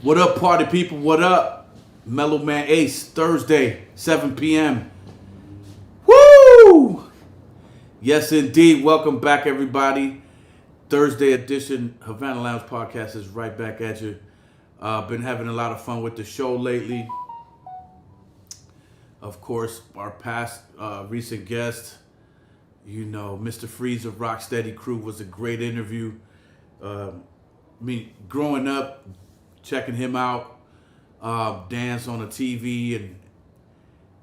What up, party people? What up? Mellow Man Ace, Thursday, 7 p.m. Woo! Yes, indeed. Welcome back, everybody. Thursday edition Havana Lounge podcast is right back at you. Been having a lot of fun with the show lately. Of course, our past recent guest, you know, Mr. Freeze of Rocksteady Crew was a great interview. Growing up, checking him out, dance on the TV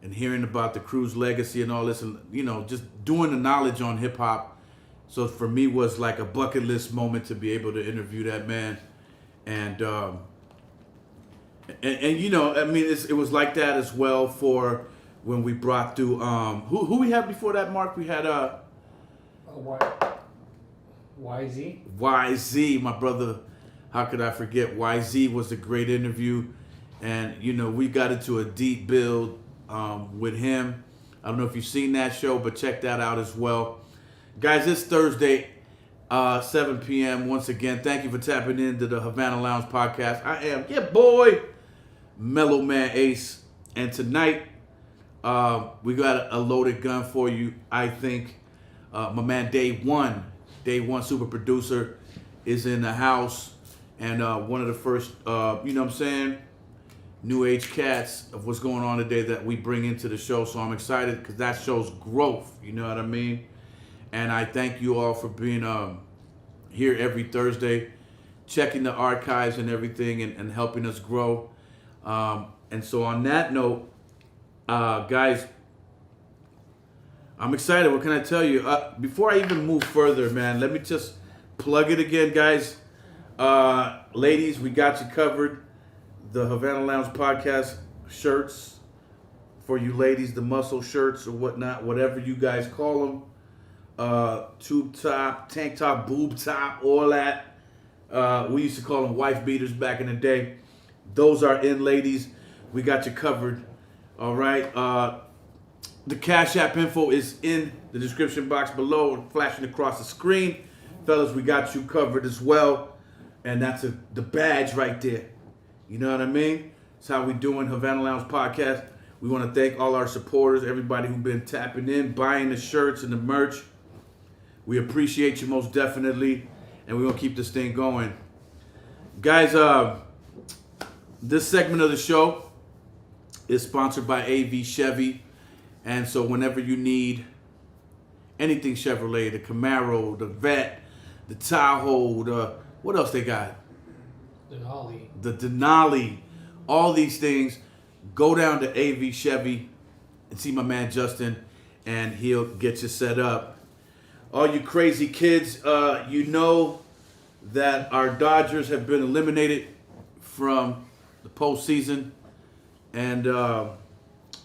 and hearing about the crew's legacy and all this, and you know, just doing the knowledge on hip hop. So for me, was like a bucket list moment to be able to interview that man, and you know, I mean, it was like that as well for when we brought through who we had before that, Mark. We had YZ, my brother. How could I forget? YZ was a great interview, and you know, we got into a deep build with him. I don't know if you've seen that show, but check that out as well, guys. It's Thursday, 7 p.m. Once again, thank you for tapping into the Havana Lounge podcast. I am your boy, Mellow Man Ace, and tonight we got a loaded gun for you. I think my man Dae One super producer, is in the house. And one of the first, you know what I'm saying, new age cats of what's going on today that we bring into the show. So I'm excited because that shows growth, you know what I mean? And I thank you all for being here every Thursday, checking the archives and everything and helping us grow. And so on that note, guys, I'm excited. What can I tell you? Before I even move further, man, let me just plug it again, guys. Ladies, we got you covered. The Havana Lounge podcast shirts for you ladies, the muscle shirts or whatnot, whatever you guys call them. Tube top, tank top, boob top, all that. We used to call them wife beaters back in the day. Those are in, ladies. We got you covered. All right. The Cash App info is in the description box below, flashing across the screen. Fellas, we got you covered as well. And that's the badge right there. You know what I mean? That's how we doing Havana Lounge podcast. We want to thank all our supporters, everybody who's been tapping in, buying the shirts and the merch. We appreciate you most definitely. And we're going to keep this thing going. Guys, this segment of the show is sponsored by AV Chevy. And so whenever you need anything Chevrolet, the Camaro, the Vet, the Tahoe, what else they got? The Denali. All these things. Go down to AV Chevy and see my man Justin, and he'll get you set up. All you crazy kids, you know that our Dodgers have been eliminated from the postseason, and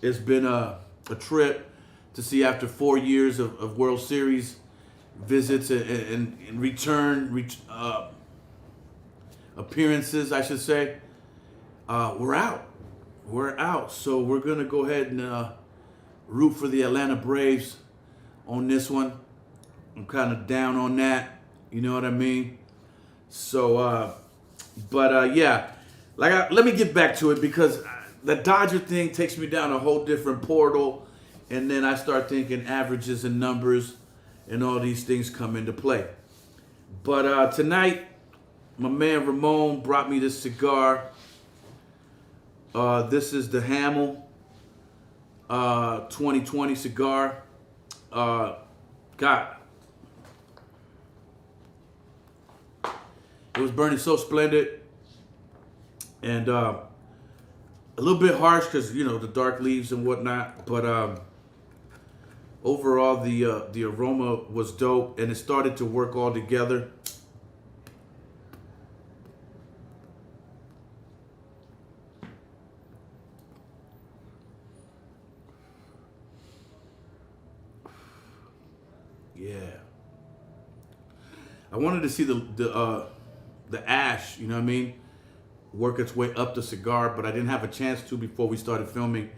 it's been a trip to see after 4 years of World Series visits and return appearances, I should say. We're out. So we're going to go ahead and root for the Atlanta Braves on this one. I'm kind of down on that. You know what I mean? So, yeah. Let me get back to it because the Dodger thing takes me down a whole different portal. And then I start thinking averages and numbers and all these things come into play. But tonight, my man Ramon brought me this cigar. This is the Hamel 2020 cigar. God, it was burning so splendid. And A little bit harsh because the dark leaves and whatnot, but overall the aroma was dope, and it started to work all together. Yeah, I wanted to see the ash, you know what I mean, work its way up the cigar, but I didn't have a chance to before we started filming.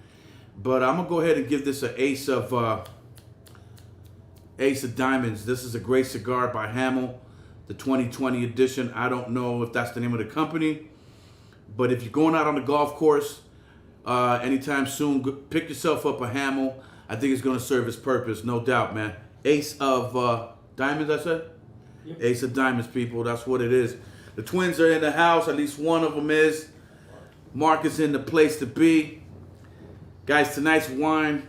But I'm gonna go ahead and give this an ace of diamonds. This is a great cigar by Hamel, the 2020 edition. I don't know if that's the name of the company, but if you're going out on the golf course anytime soon, pick yourself up a Hamel. I think it's gonna serve its purpose, no doubt, man. Ace of diamonds, I said? Yep. Ace of diamonds, people. That's what it is. The twins are in the house. At least one of them is. Mark is in the place to be. Guys, tonight's wine.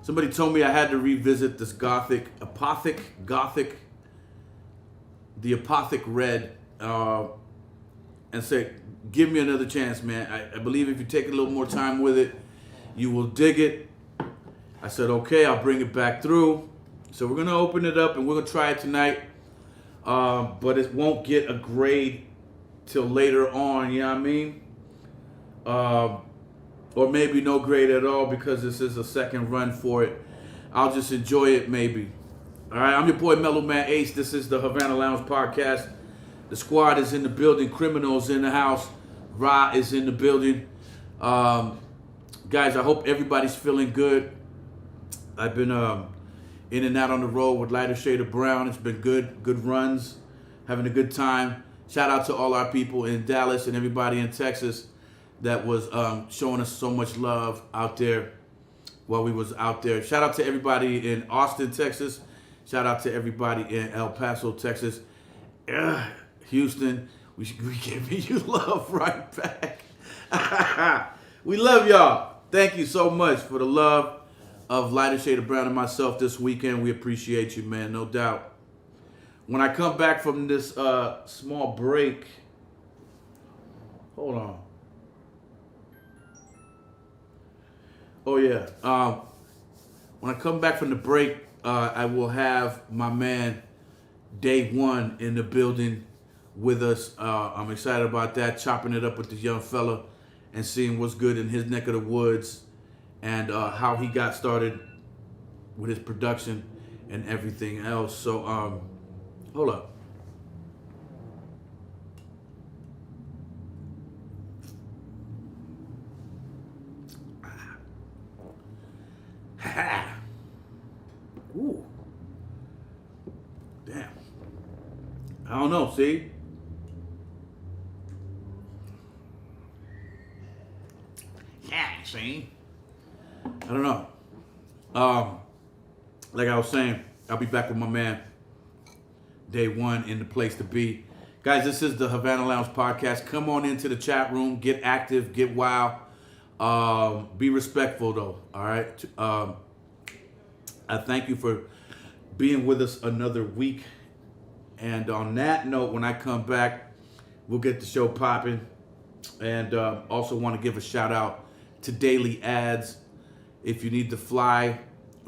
Somebody told me I had to revisit this the Apothic Red, and say, give me another chance, man. I believe if you take a little more time with it, you will dig it. I said, okay, I'll bring it back through. So we're going to open it up and we're going to try it tonight. But it won't get a grade till later on, you know what I mean? Or maybe no grade at all because this is a second run for it. I'll just enjoy it maybe. All right, I'm your boy Mellow Man Ace. This is the Havana Lounge Podcast. The squad is in the building. Criminals in the house. Ra is in the building. Guys, I hope everybody's feeling good. I've been in and out on the road with lighter shade of brown. It's been good runs, having a good time. Shout out to all our people in Dallas and everybody in Texas that was showing us so much love out there while we was out there. Shout out to everybody in Austin, Texas. Shout out to everybody in El Paso, Texas. Houston, we giving you love right back. We love y'all. Thank you so much for the love of Lighter Shade of Brown and myself this weekend. We appreciate you, man, no doubt. When I come back from this small break, hold on. Oh yeah. When I come back from the break, I will have my man Dae One in the building with us. I'm excited about that, chopping it up with this young fella and seeing what's good in his neck of the woods and how he got started with his production and everything else. So, hold up. Ooh. Damn. I don't know, see? Yeah, see? I don't know. Like I was saying, I'll be back with my man, Dae One, in the place to be. Guys, this is the Havana Lounge Podcast. Come on into the chat room. Get active. Get wild. Be respectful, though. All right? I thank you for being with us another week. And on that note, when I come back, we'll get the show popping. And also want to give a shout out to Daily Ads. If you need to fly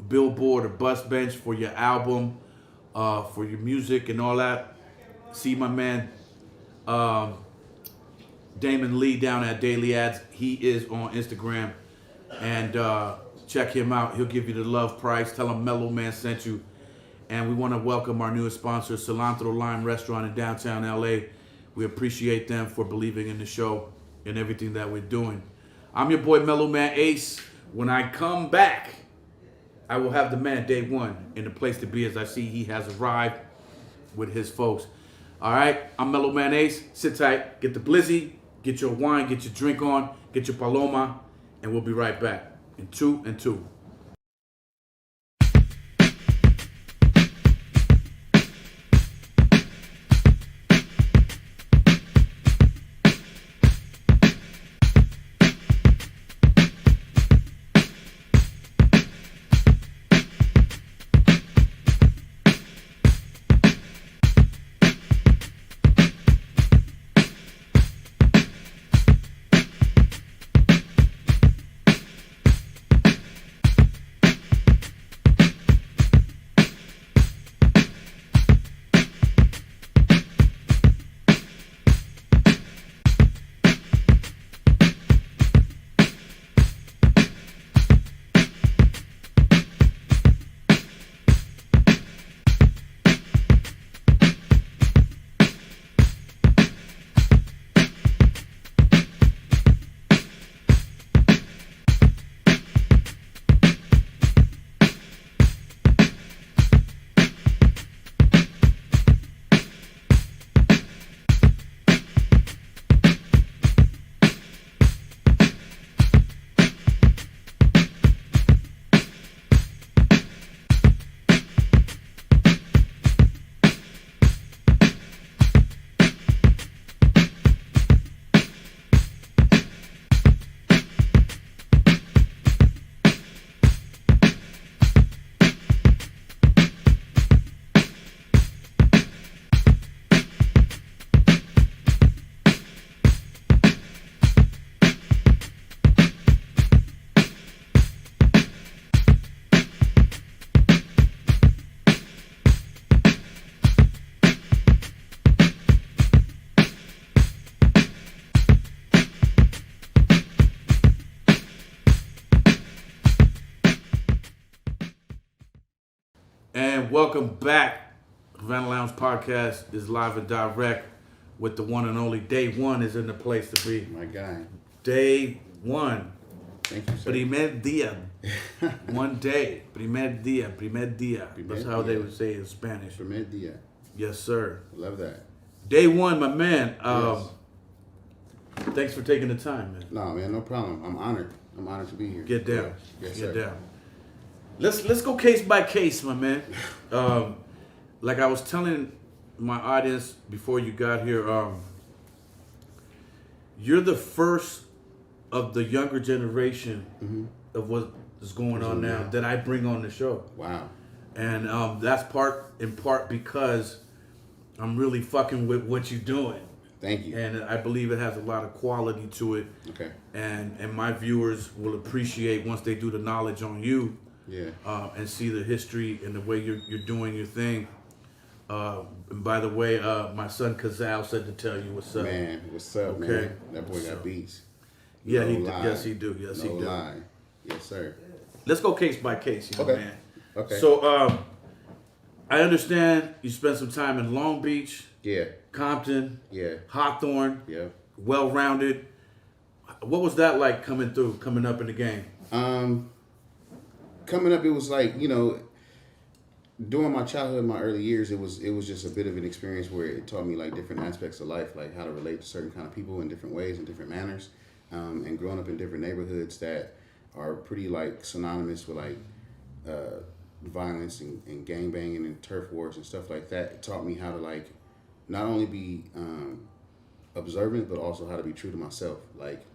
billboard or bus bench for your album, for your music and all that, see my man Damon Lee down at Daily Ads. He is on Instagram, and check him out. He'll give you the love price. Tell him Mellow Man sent you. And we want to welcome our newest sponsor, Cilantro Lime Restaurant in downtown LA. We appreciate them for believing in the show and everything that we're doing. I'm your boy Mellow Man Ace. When I come back, I will have the man Dae One in the place to be, as I see he has arrived with his folks. All right, I'm Mellow Man Ace. Sit tight, get the blizzy, get your wine, get your drink on, get your paloma, and we'll be right back in 2 and 2. again, welcome back. Havana Lounge Podcast is live and direct with the one and only Dae One is in the place to be. My guy. Dae One. Thank you, sir. Primer dia. One day. Primer dia. Primer dia. That's how they would say it in Spanish. Primer dia. Yes, sir. Love that. Dae One, my man. Yes. Thanks for taking the time, man. No, man, no problem. I'm honored. I'm honored to be here. Get down. Yes, Get sir. down. Let's go case by case, my man. Like I was telling my audience before you got here, you're the first of the younger generation of what is going on now that I bring on the show. Wow. And that's in part because I'm really fucking with what you're doing. Thank you. And I believe it has a lot of quality to it. Okay. And my viewers will appreciate once they do the knowledge on you. Yeah. And see the history and the way you're doing your thing. And by the way, my son Kazal said to tell you what's up. Man, what's up, Okay. man? That boy got beats. Yeah, No he lie. yes he do. Yes, No he do. lie. Yes, sir. Let's go case by case, young Okay. man. Okay. So I understand you spent some time in Long Beach, Yeah. Compton, Yeah. Hawthorne, Yeah. well-rounded. What was that like coming up in the game? Coming up, it was like, during my childhood, my early years, it was just a bit of an experience where it taught me like different aspects of life, like how to relate to certain kind of people in different ways and different manners, and growing up in different neighborhoods that are pretty like synonymous with like violence and gang banging and turf wars and stuff like that. It taught me how to like not only be observant but also how to be true to myself. Like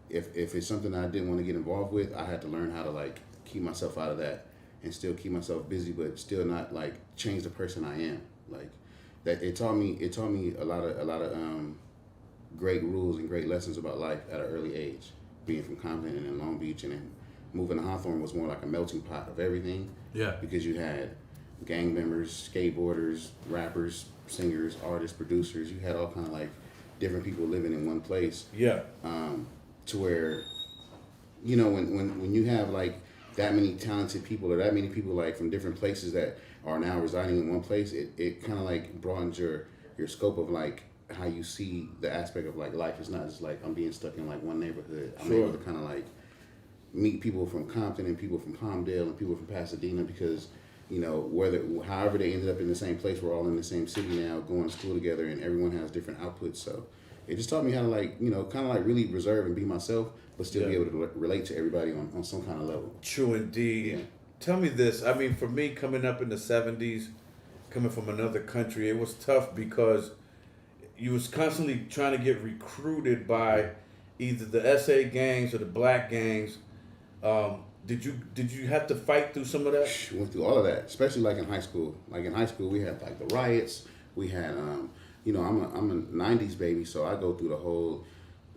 if it's something that I didn't want to get involved with, I had to learn how to like keep myself out of that and still keep myself busy, but still not like change the person I am. Like that, it taught me a lot of great rules and great lessons about life at an early age. Being from Compton and then Long Beach, and then moving to Hawthorne was more like a melting pot of everything. Yeah. Because you had gang members, skateboarders, rappers, singers, artists, producers. You had all kind of like different people living in one place. Yeah. To where, when you have like that many talented people or that many people like from different places that are now residing in one place, it kind of like broadens your scope of like how you see the aspect of like life. It's not just like I'm being stuck in like one neighborhood. I'm able to kind of like meet people from Compton and people from Palmdale and people from Pasadena because, however they ended up in the same place, we're all in the same city now, going to school together, and everyone has different outputs. So it just taught me how to like, kind of like really reserve and be myself, but still be able to relate to everybody on some kind of level. True indeed. Yeah. Tell me this. I mean, for me, coming up in the 70s, coming from another country, it was tough because you was constantly trying to get recruited by either the SA gangs or the black gangs. Did you have to fight through some of that? Went through all of that, especially like in high school. Like in high school, we had like the riots. We had, I'm a '90s baby, so I go through the whole.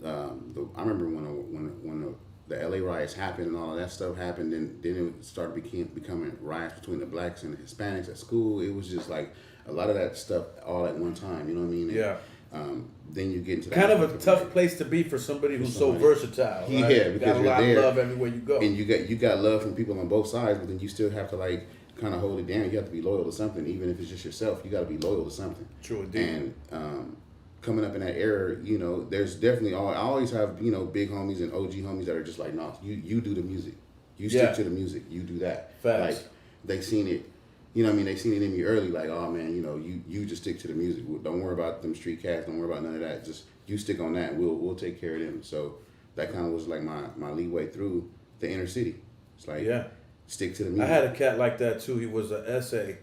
I remember when the LA riots happened and all of that stuff happened, and then it started becoming riots between the blacks and the Hispanics at school. It was just like a lot of that stuff all at one time. You know what I mean? Yeah. Then you get into that kind of a tough place to be for somebody who's so versatile. Right? Yeah, because got a you're lot there, of love everywhere you go, and you got love from people on both sides, but then you still have to like kind of hold it down. You have to be loyal to something, even if it's just yourself. You got to be loyal to something. True indeed. And coming up in that era, there's definitely I always have big homies and OG homies that are just like, no, you do the music, you stick to the music, you do that. Facts. Like they seen it. They seen it in me early, like, oh man, you just stick to the music. Don't worry about them street cats. Don't worry about none of that. Just you stick on that. We'll take care of them. So that kind of was like my leeway through the inner city. It's like, stick to the music. I had a cat like that too. He was an SA,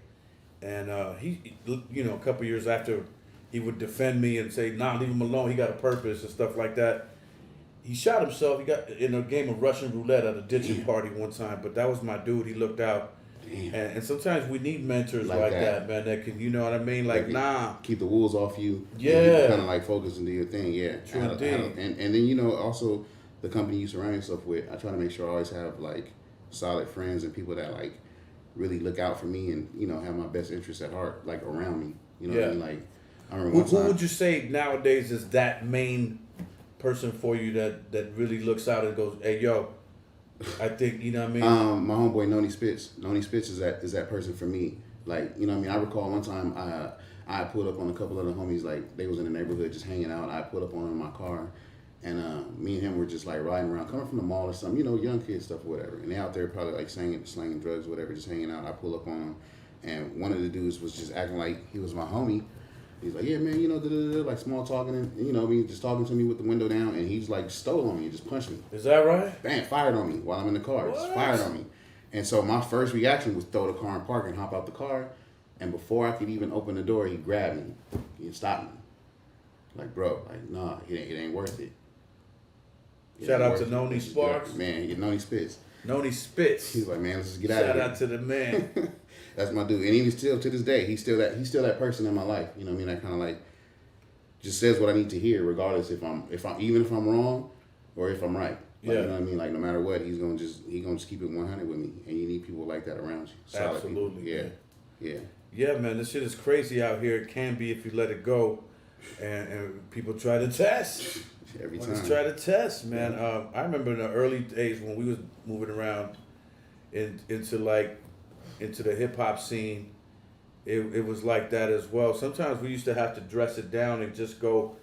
and he, a couple years after, he would defend me and say, nah, leave him alone. He got a purpose and stuff like that. He shot himself. He got in a game of Russian roulette at a ditching party one time, but that was my dude. He looked out. And sometimes we need mentors like that, man, that can, you know what I mean? Like, nah. Keep the wolves off you. Yeah. Kind of like focus and do your thing, yeah. True indeed. And then, also the company you surround yourself with, I try to make sure I always have, like, solid friends and people that, like, really look out for me and, have my best interests at heart, like, around me. You know what I mean? Like, I remember who would you say nowadays is that main person for you that really looks out and goes, hey, yo, I think, you know what I mean? My homeboy Noni Spitz. Noni Spitz is that person for me. Like, you know what I mean? I recall one time I pulled up on a couple of the homies, like they was in the neighborhood just hanging out. I pulled up on them in my car, and me and him were just like riding around, coming from the mall or something, you know, young kid stuff or whatever. And they out there probably like slanging drugs or whatever, just hanging out. I pull up on them, and one of the dudes was just acting like he was my homie. He's like, yeah, man, you know, like small talking, and you know, I mean, just talking to me with the window down, and he's like stole on me and just punched me. Is that right? Bam, fired on me while I'm in the car. Just fired on me. And so my first reaction was throw the car in park and hop out the car. And before I could even open the door, he grabbed me. He stopped me. Like, bro, like, nah, it ain't worth it. Shout out to Noni Sparks. Man, Noni Spitz. Noni Spitz. He's like, man, let's just get out of here. Shout out to the man. That's my dude. And even still to this day, he's still that person in my life. You know what I mean? That kind of like just says what I need to hear, regardless if I'm wrong or if I'm right. Like, you know what I mean? Like no matter what, he's gonna just keep it 100 with me. And you need people like that around you. Solid Absolutely. People. Yeah. Yeah, man, this shit is crazy out here. It can be if you let it go, and people try to test. Every time. Let's try to test, man. I remember in the early days when we was moving around into the hip hop scene, it was like that as well. Sometimes we used to have to dress it down and just go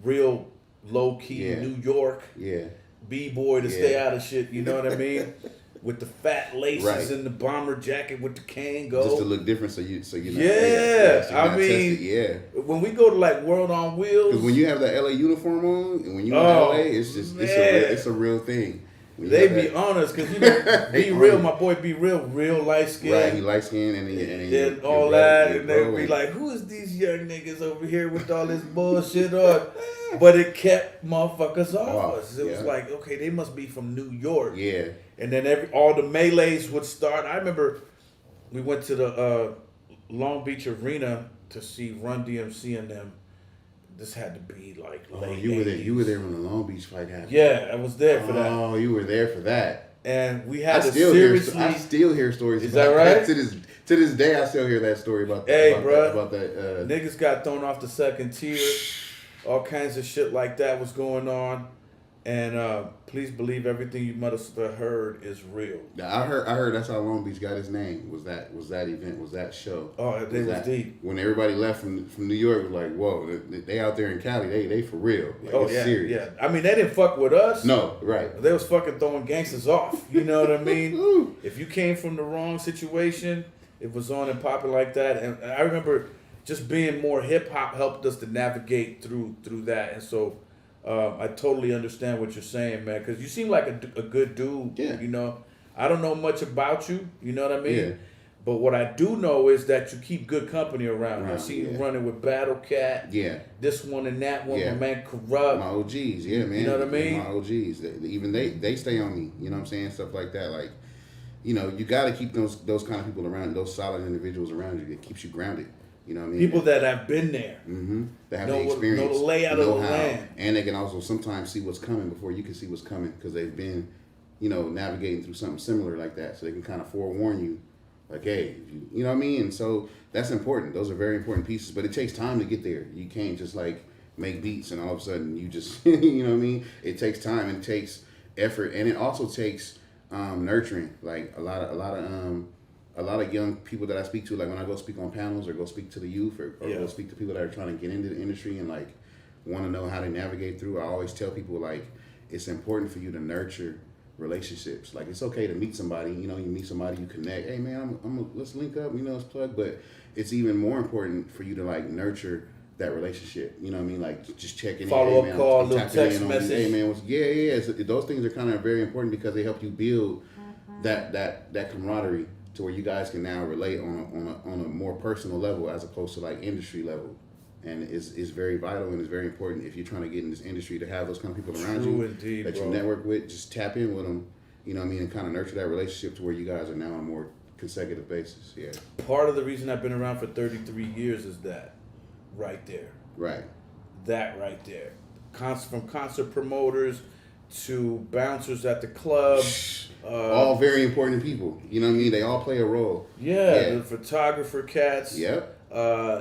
real low key New York, b-boy to stay out of shit. You know what I mean? With the fat laces and the bomber jacket with the Kango. Just to look different, so you know. Yeah, so I mean, when we go to like World on Wheels, because when you have the LA uniform on, and when you in LA, it's just it's a real thing. They be on us because you know, Be Real, my boy Be real light skinned. Right, he light skinned and all that, and they be like, "Who is these young niggas over here with all this bullshit on?" But it kept motherfuckers off us. It was like, okay, they must be from New York. Yeah. And then all the melees would start. I remember we went to the Long Beach Arena to see Run DMC and them. This had to be like late you were there. 80s. You were there when the Long Beach fight happened. Yeah, I was there for that. Oh, you were there for that. And we had I still hear stories. Is about that right? To this day, I still hear that story about. About that. Niggas got thrown off the second tier. All kinds of shit like that was going on. And please believe everything you must have heard is real. I heard that's how Long Beach got his name. Was that event? Was that show? Oh, it was deep. When everybody left from New York, it was like, whoa, they out there in Cali, they for real. Like, serious. Yeah. I mean, they didn't fuck with us. No, right. They was fucking throwing gangsters off. You know what I mean? If you came from the wrong situation, it was on and popping like that. And I remember just being more hip hop helped us to navigate through that. And so. I totally understand what you're saying, man, because you seem like a good dude. Yeah. You know, I don't know much about you. You know what I mean? Yeah. But what I do know is that you keep good company around. I see you yeah. running with Battle Cat. Yeah. This one and that one. Yeah. My man Corrupt. My OGs, yeah, man. You know what I mean? My OGs. They stay on me. You know what I'm saying? Stuff like that. Like, you know, you got to keep those kind of people around, those solid individuals around you. That keeps you grounded. You know what I mean? People that have been there. Mm-hmm. That have the experience. Know the layout of the land. And they can also sometimes see what's coming before you can see what's coming because they've been, you know, navigating through something similar like that. So they can kind of forewarn you, like, hey, you know what I mean? And so that's important. Those are very important pieces. But it takes time to get there. You can't just, like, make beats and all of a sudden you just, you know what I mean? It takes time and it takes effort. And it also takes nurturing. Like, a lot of young people that I speak to, like when I go speak on panels or go speak to the youth or go speak to people that are trying to get into the industry and like want to know how to navigate through, I always tell people like it's important for you to nurture relationships. Like it's okay to meet somebody, you know, you meet somebody, you connect. Hey man, let's link up, you know, let's plug. But it's even more important for you to like nurture that relationship. You know what I mean? Like just checking Follow in. Up call, little text message. Hey man, yeah. So those things are kind of very important because they help you build that camaraderie. To where you guys can now relate on a more personal level as opposed to like industry level, and it's very vital and it's very important if you're trying to get in this industry to have those kind of people around you network with. Just tap in with them, you know what I mean, and kind of nurture that relationship to where you guys are now on a more consecutive basis. Yeah. Part of the reason I've been around for 33 years is that, right there. Right. That right there, from concert promoters to bouncers at the club. All very important people. You know what I mean? They all play a role. Yeah. The photographer cats. Yep.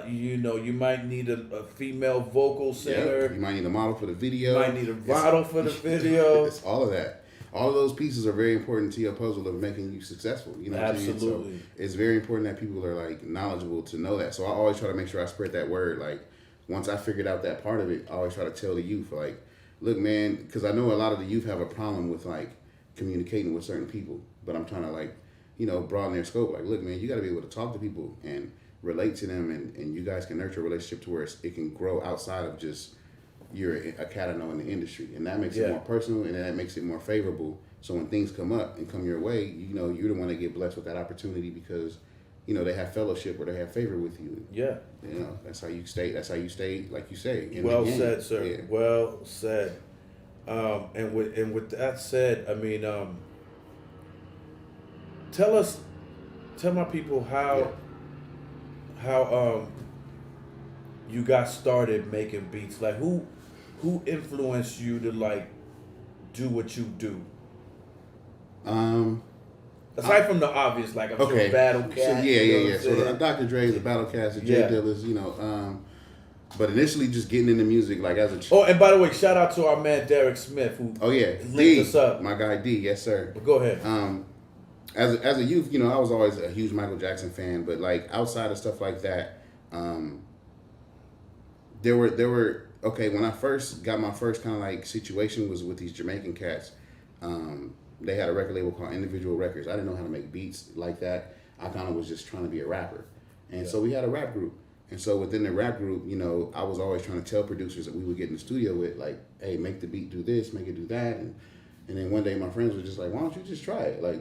You know, you might need a female vocal singer. Yep. You might need a model for the video. You might need a model for the video. It's all of that. all of those pieces are very important to your puzzle of making you successful. You know what I'm saying? So it's very important that people are like knowledgeable to know that. So I always try to make sure I spread that word. Like once I figured out that part of it, I always try to tell the youth like, look, man, because I know a lot of the youth have a problem with like communicating with certain people, but I'm trying to like, you know, broaden their scope. Like, look, man, you got to be able to talk to people and relate to them, and you guys can nurture a relationship to where it can grow outside of just you're a cat I know in the industry, and that makes it more personal, and that makes it more favorable. So when things come up and come your way, you know, you're the one that get blessed with that opportunity because, you know, they have fellowship or they have favor with you. Yeah. You know, that's how you stay. That's how you stay, like you say. Well said, sir. Yeah. Well said. And with that said, I mean, tell my people how you got started making beats. Like who influenced you to like do what you do? Aside from the obvious, like I'm sure Battle Cat. So, yeah. So Dr. Dre's, the Battle Cats, the J Dillers, you know. But initially, just getting into music, like as a. Oh, and by the way, shout out to our man Derek Smith, who linked us up. My guy D, yes sir. But go ahead. As a youth, you know, I was always a huge Michael Jackson fan, but like outside of stuff like that, there were when I first got my first kind of like situation was with these Jamaican cats. They had a record label called Individual Records. I didn't know how to make beats like that. I kind of was just trying to be a rapper, and so we had a rap group. And so within the rap group, you know, I was always trying to tell producers that we would get in the studio with, like, hey, make the beat do this, make it do that. And then one day my friends were just like, why don't you just try it? Like,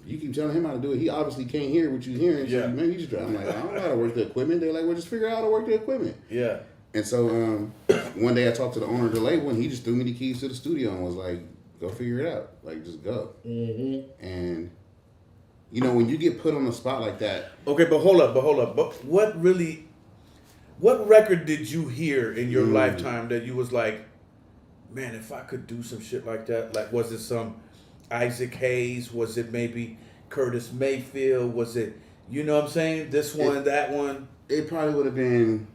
you keep telling him how to do it. He obviously can't hear what you're hearing. So maybe you just try. I'm like, I don't know how to work the equipment. They're like, well, just figure out how to work the equipment. Yeah. And so one day I talked to the owner of the label, and he just threw me the keys to the studio and was like, go figure it out. Like, just go. Mm-hmm. And... you know, when you get put on the spot like that. Okay, but hold up. But what record did you hear in your lifetime that you was like, man, if I could do some shit like that? Like, was it some Isaac Hayes? Was it maybe Curtis Mayfield? Was it, you know what I'm saying? This one, that one? It probably would have been,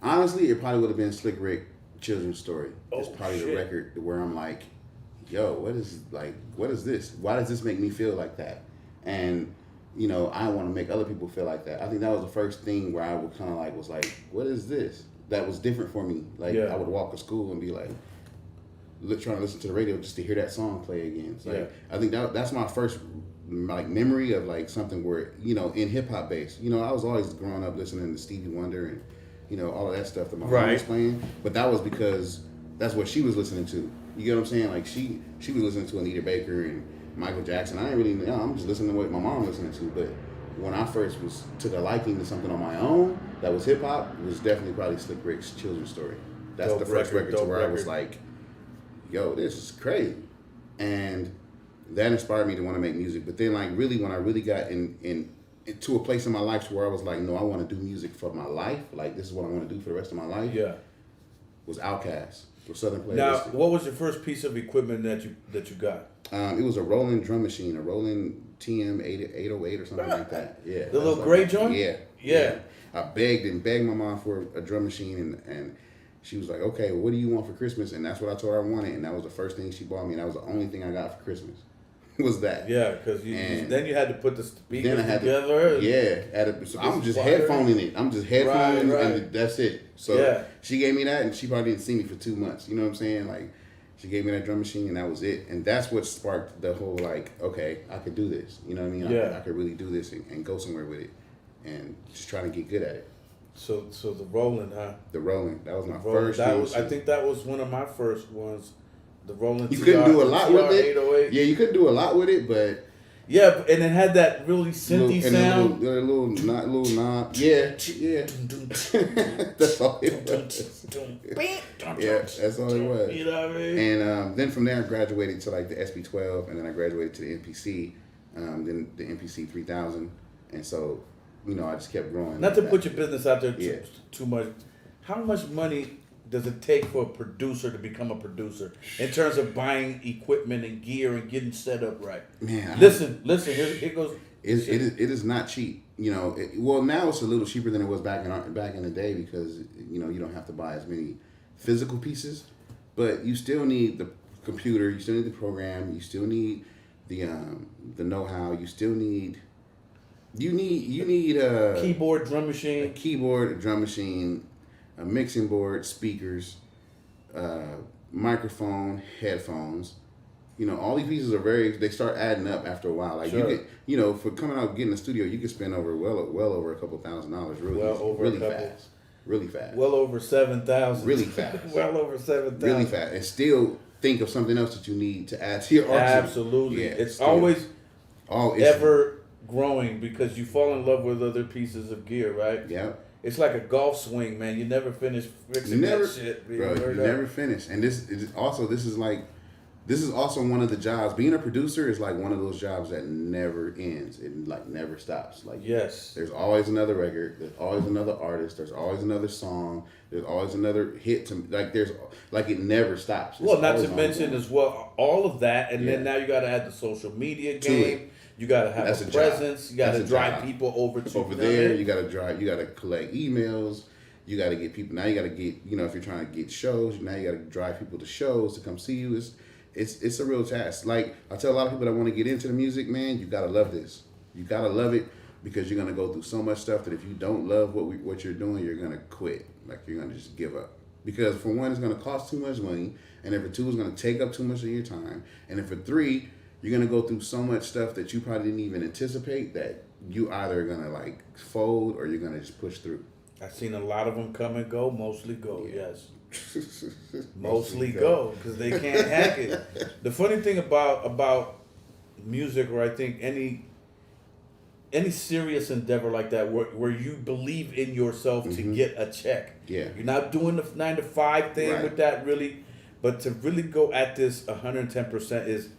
honestly, it probably would have been Slick Rick, Children's Story. It's probably the record where I'm like, yo, what is this? Why does this make me feel like that? And, you know, I want to make other people feel like that. I think that was the first thing where I would kind of like, was like, what is this? That was different for me. Like, I would walk to school and be like, trying to listen to the radio just to hear that song play again. So I think that's my first, like, memory of, like, something where, you know, in hip-hop base. You know, I was always growing up listening to Stevie Wonder and, you know, all of that stuff that my mom was playing. But that was because that's what she was listening to. You get what I'm saying? Like, she was listening to Anita Baker and Michael Jackson. I didn't really know. I'm just listening to what my mom was listening to. But when I first took a liking to something on my own that was hip-hop, it was definitely probably Slick Rick's Children's Story. That's the first record to where I was like, yo, this is crazy. And that inspired me to want to make music. But then, like, really, when I really got into a place in my life where I was like, no, I want to do music for my life. Like, this is what I want to do for the rest of my life. Yeah. Was Outkast. Southern Playalistic. Now, what was your first piece of equipment that you got? It was a Roland drum machine, a Roland TM 808 or something like that. Yeah. The little gray joint? Yeah. I begged my mom for a drum machine, and she was like, okay, well, what do you want for Christmas? And that's what I told her I wanted, and that was the first thing she bought me, and that was the only thing I got for Christmas. Was that. Yeah, because then you had to put the speakers together. So I'm just headphoning it. I'm just headphoning and that's it. So she gave me that, and she probably didn't see me for 2 months. You know what I'm saying? Like, she gave me that drum machine, and that was it. And that's what sparked the whole, like, okay, I could do this. You know what I mean? I could really do this and go somewhere with it, and just trying to get good at it. So the Roland, huh? The Roland. That was my first. I think that was one of my first ones. The Roland. You couldn't do a lot with it. Yeah, you couldn't do a lot with it, but. Yeah, and it had that really synthy sound. A little knob. Yeah. That's all it was. Yeah, that's all it was. You know what I mean? And then from there, I graduated to like the SB12, and then I graduated to the MPC, then the MPC 3000, and so, you know, I just kept growing. Not to put your business out there too much. How much money does it take for a producer to become a producer in terms of buying equipment and gear and getting set up right? Man, listen. Here goes. It is not cheap. You know, well, now it's a little cheaper than it was back in the day because, you know, you don't have to buy as many physical pieces, but you still need computer. You still need the program. You still need the know-how. You still need you need Keyboard, drum machine. a keyboard, a drum machine, a mixing board, speakers, microphone, headphones. You know, all these pieces they start adding up after a while. Like Sure. you get, for coming out getting a studio, you can spend over well over a couple $1,000 really fast. Well over 7,000. Really fast. Well over 7,000. Really fast, and still think of something else that you need to add to your arsenal. Absolutely. Yeah, it's still. always It's ever growing because you fall in love with other pieces of gear, right? Yeah. It's like a golf swing, man. You never finish fixing that shit. Bro, you never finish. And this is also one of the jobs. Being a producer is like one of those jobs that never ends. It like never stops. Like yes, there's always another record. There's always another artist. There's always another song. There's always another hit. It never stops. It's well, not to always mention ongoing. as well all of that, and then Yeah. now you got to add the social media To game. it. You got to have That's a a presence. job. You got to That's a drive job. people over to over them. there. You got to drive. You got to collect emails. You got to get people. Now you got to get. If you're trying to get shows, now you got to drive people to shows to come see you. It's a real task. Like I tell a lot of people that want to get into the music, man, you gotta love this. You gotta love it because you're gonna go through so much stuff that if you don't love what you're doing, you're gonna quit. Like you're gonna just give up. Because for one, it's gonna cost too much money, and then for two, it's gonna take up too much of your time, and then for three, you're gonna go through so much stuff that you probably didn't even anticipate that you either gonna like fold or you're gonna just push through. I've seen a lot of them come and go. Mostly go. Yeah. Yes. Mostly go because they can't hack it. The funny thing about music, or I think any serious endeavor like that, where you believe in yourself to get a check. Yeah. You're not doing the 9 to 5 thing Right. with that really, but to really go at this 110% is.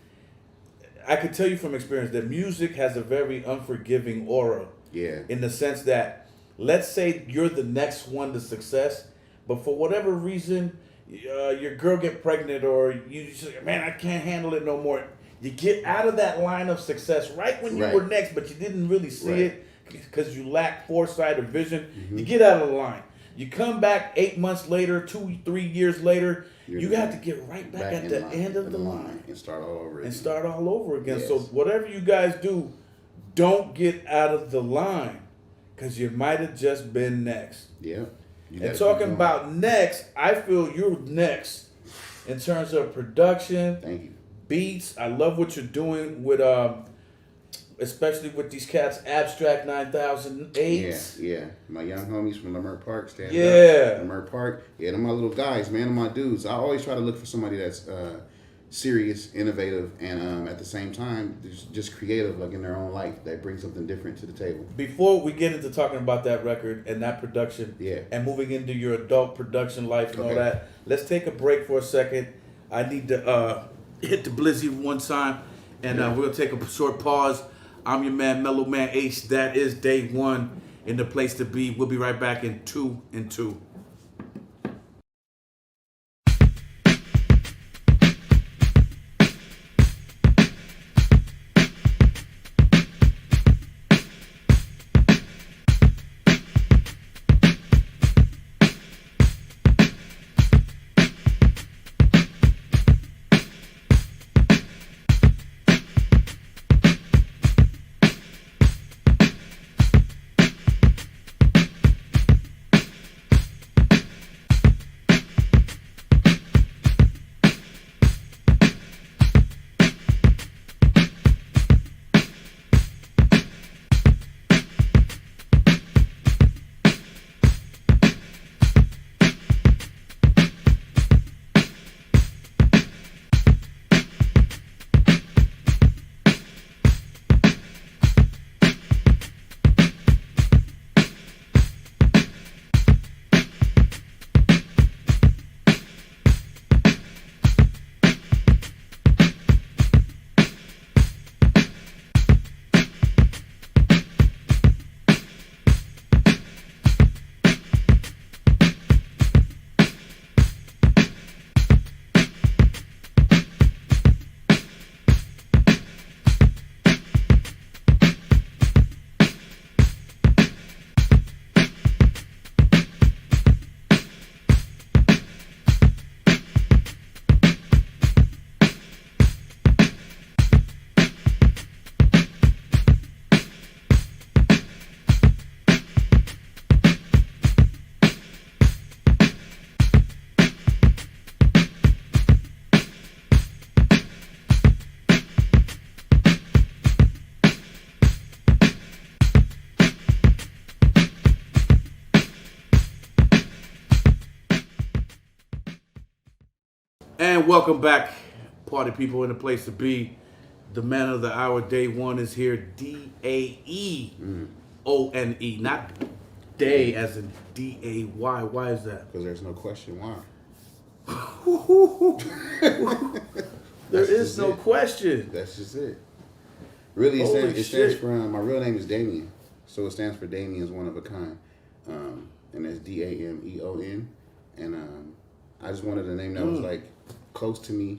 I could tell you from experience that music has a very unforgiving aura. Yeah. In the sense that, let's say you're the next one to success, but for whatever reason, your girl get pregnant, or you just say, man, I can't handle it no more. You get out of that line of success right when you Right. were next, but you didn't really see Right. it because you lack foresight or vision. You get out of the line. You come back 8 months later, 2-3 years later, you have to get right back at in the line, end of in the line and start all over again. and start all over again. Yes. So whatever you guys do, don't get out of the line because you might have just been next. Yeah. You And gotta talking keep going. about next, I feel you're next in terms of production, Thank you. beats. I love what you're doing with, especially with these cats, Abstract 9008. Yeah. My young homies from Lamar Park, stand Yeah. up. Lamar Park. Yeah, they're my little guys, man. They're my dudes. I always try to look for somebody that's serious, innovative, and at the same time, just creative, like in their own life, that brings something different to the table. Before we get into talking about that record and that production, Yeah. and moving into your adult production life and all Okay. that, let's take a break for a second. I need to hit the blizzy one time, and we're gonna take a short pause. I'm your man, Mellow Man H. That is Day One in the place to be. We'll be right back in 2 and 2. And welcome back, party people in the place to be. The man of the hour, Dae One, is here. D-A-E-O-N-E. Not day as in D-A-Y. Why is that? Because there's no question why. There is no question. That's just it. Really, it stands for, my real name is Damien. So it stands for Damien's One of a Kind. And that's D-A-M-E-O-N. And I just wanted a name that was like close to me.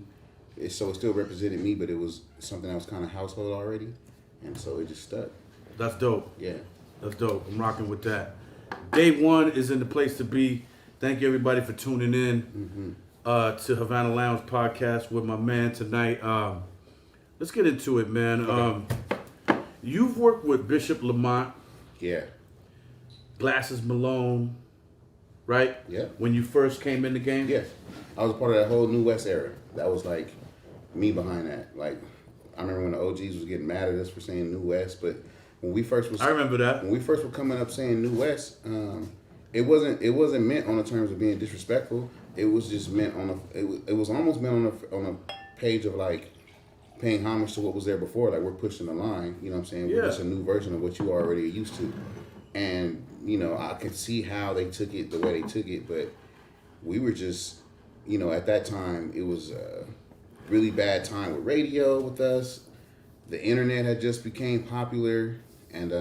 So it still represented me, but it was something that was kind of household already. And so it just stuck. That's dope. Yeah. That's dope. I'm rocking with that. Dae One is in the place to be. Thank you, everybody, for tuning in to Havana Lounge podcast with my man tonight. Let's get into it, man. Okay. You've worked with Bishop Lamont. Yeah. Glasses Malone, right? Yeah. When you first came in the game? Yeah. I was a part of that whole New West era. That was like me behind that. Like, I remember when the OGs was getting mad at us for saying New West, but when we first was, I remember that. When we first were coming up saying New West, it wasn't meant on the terms of being disrespectful. It was just meant it was almost meant on a page of like paying homage to what was there before. Like, we're pushing the line. You know what I'm saying? Yeah. We're just a new version of what you already are used to. And you know, I could see how they took it the way they took it, but we were just, you know, at that time it was a really bad time with radio with us. The internet had just became popular, and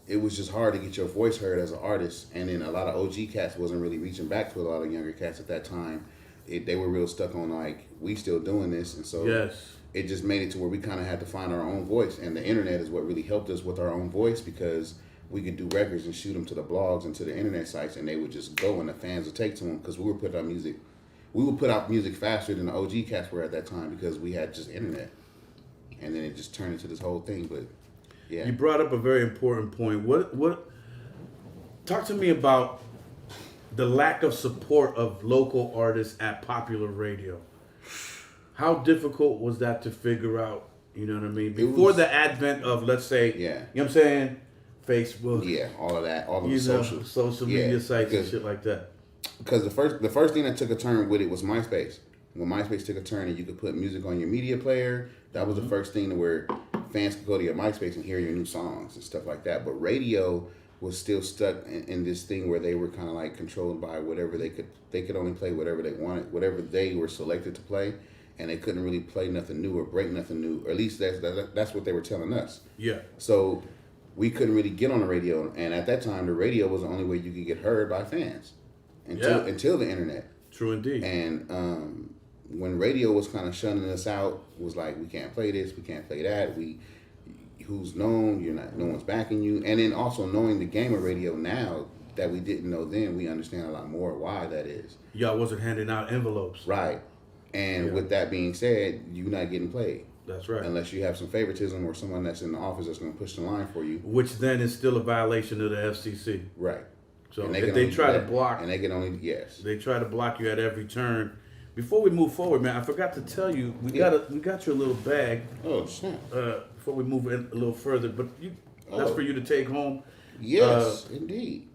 it was just hard to get your voice heard as an artist. And then a lot of OG cats wasn't really reaching back to a lot of younger cats at that time. They were real stuck on like, we still doing this, and so it just made it to where we kind of had to find our own voice. And the internet is what really helped us with our own voice, because we could do records and shoot them to the blogs and to the internet sites, and they would just go, and the fans would take to them, because we would put out music. We would put out music faster than the OG cats were at that time, because we had just internet. And then it just turned into this whole thing. But yeah, you brought up a very important point. What? Talk to me about the lack of support of local artists at popular radio. How difficult was that to figure out? You know what I mean? Before the advent of, let's say, you know what I'm saying, Facebook. Yeah, all of that, all of the social media sites and shit like that. Because the first thing that took a turn with it was MySpace. When MySpace took a turn and you could put music on your media player, that was the first thing to where fans could go to your MySpace and hear your new songs and stuff like that. But radio was still stuck in this thing where they were kind of like controlled by whatever they could only play whatever they wanted, whatever they were selected to play, and they couldn't really play nothing new or break nothing new. Or at least that's what they were telling us. Yeah. So we couldn't really get on the radio, and at that time, the radio was the only way you could get heard by fans until the internet. True indeed. And when radio was kind of shunning us out, was like, we can't play this, we can't play that. Who's known? No one's backing you. And then also knowing the game of radio now that we didn't know then, we understand a lot more why that is. Y'all wasn't handing out envelopes, right? And with that being said, you're not getting played. That's right. Unless you have some favoritism or someone that's in the office that's going to push the line for you. Which then is still a violation of the FCC. Right. So if they try to block. And they can only, they try to block you at every turn. Before we move forward, man, I forgot to tell you, we got your little bag. Oh, snap. Before we move in a little further, but that's for you to take home. Yes, indeed.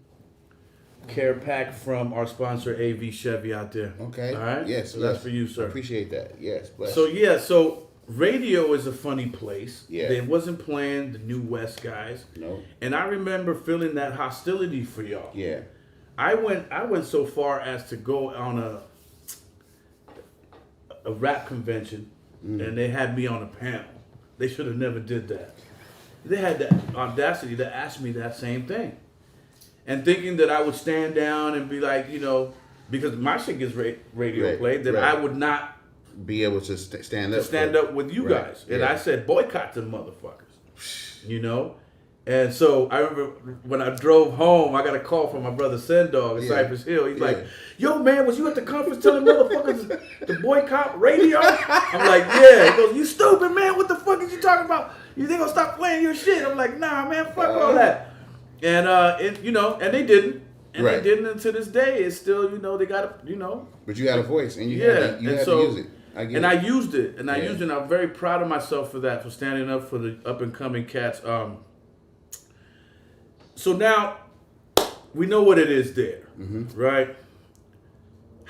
Care pack from our sponsor, AV Chevy out there. Okay. All right? Yes. So that's for you, sir. I appreciate that. Yes. Bless. So radio is a funny place. Yeah. They wasn't playing the New West guys. No. And I remember feeling that hostility for y'all. Yeah. I went so far as to go on a rap convention, and they had me on a panel. They should have never did that. They had the audacity to ask me that same thing. And thinking that I would stand down and be like, because my shit gets radio played, that I would not be able to stand up with you guys. And I said, boycott them motherfuckers. And so I remember when I drove home, I got a call from my brother Sendog in Cypress Hill. He's like, yo, man, was you at the conference telling motherfuckers to boycott radio? I'm like, yeah. He goes, you stupid, man. What the fuck is you talking about? You think I'll stop playing your shit? I'm like, nah, man, fuck all that. And, and they didn't. And they didn't, and to this day, it's still, they got to, But you had a voice, and you had to use it. I used it, and I'm very proud of myself for that, for standing up for the up-and-coming cats. So now, we know what it is there, right?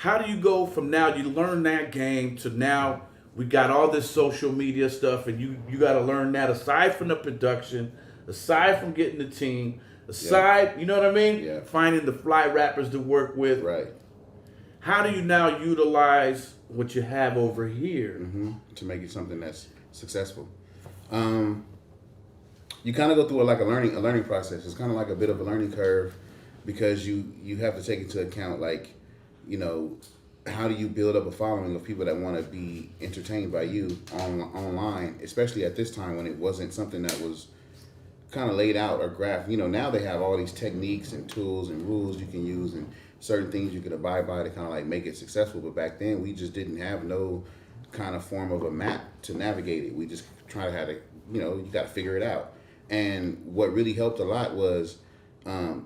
How do you go from now? You learn that game to now. We got all this social media stuff, and you got to learn that aside from the production, aside from getting the team, aside, you know what I mean? Yeah. Finding the fly rappers to work with. Right. How do you now utilize what you have over here To make it something that's successful? You kind of go through a learning process. It's kind of like a bit of a learning curve because you have to take into account like, you know, how do you build up a following of people that want to be entertained by you online, especially at this time when it wasn't something that was kind of laid out or graphed. You know, now they have all these techniques and tools and rules you can use and certain things you could abide by to kind of like make it successful. But back then we just didn't have no kind of form of a map to navigate it. We just try to have to, you know, you got to figure it out. And what really helped a lot was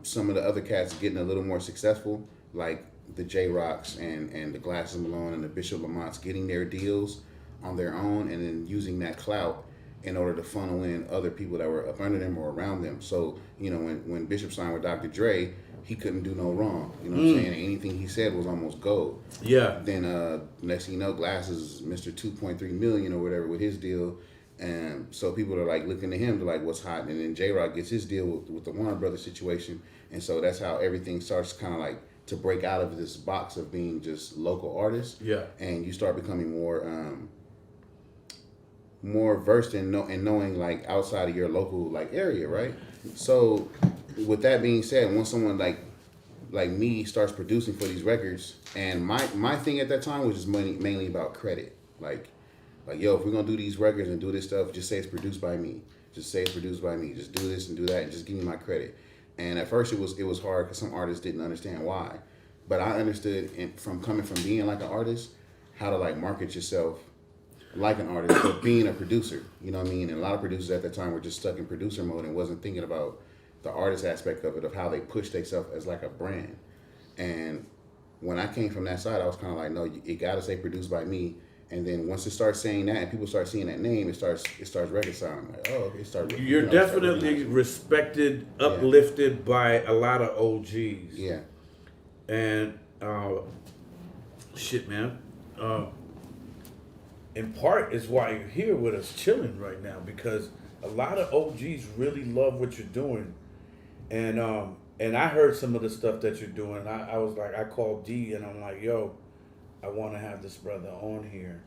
some of the other cats getting a little more successful, like the J-Rocks and the Glasses Malone and the Bishop Lamonts getting their deals on their own and then using that clout in order to funnel in other people that were up under them or around them. So, you know, when Bishop signed with Dr. Dre, he couldn't do no wrong. You know what I'm saying? Anything he said was almost gold. Yeah. Then next thing you know, Glasses is Mr. 2.3 million or whatever with his deal. And so people are like looking to him to like what's hot. And then J-Rock gets his deal with the Warner Brothers situation. And so that's how everything starts kind of like to break out of this box of being just local artists. Yeah. And you start becoming more versed in knowing like outside of your local like area, right? So with that being said, once someone like me starts producing for these records, and my thing at that time was just mainly about credit. Like yo, if we're gonna do these records and do this stuff, just say it's produced by me. Just say it's produced by me. Just do this and do that and just give me my credit. And at first it was hard because some artists didn't understand why. But I understood from coming from being like an artist, how to like market yourself like an artist, but being a producer. You know what I mean? And a lot of producers at that time were just stuck in producer mode and wasn't thinking about the artist aspect of it, of how they push themselves as like a brand. And when I came from that side, I was kind of like, no, it got to say produced by me. And then once it starts saying that and people start seeing that name, it starts reconciling. Like, oh, okay, You're definitely respected, uplifted by a lot of OGs. Yeah. And shit, man. In part is why you're here with us chilling right now, because a lot of OGs really love what you're doing. And I heard some of the stuff that you're doing. I was like, I called D and I'm like, yo, I want to have this brother on here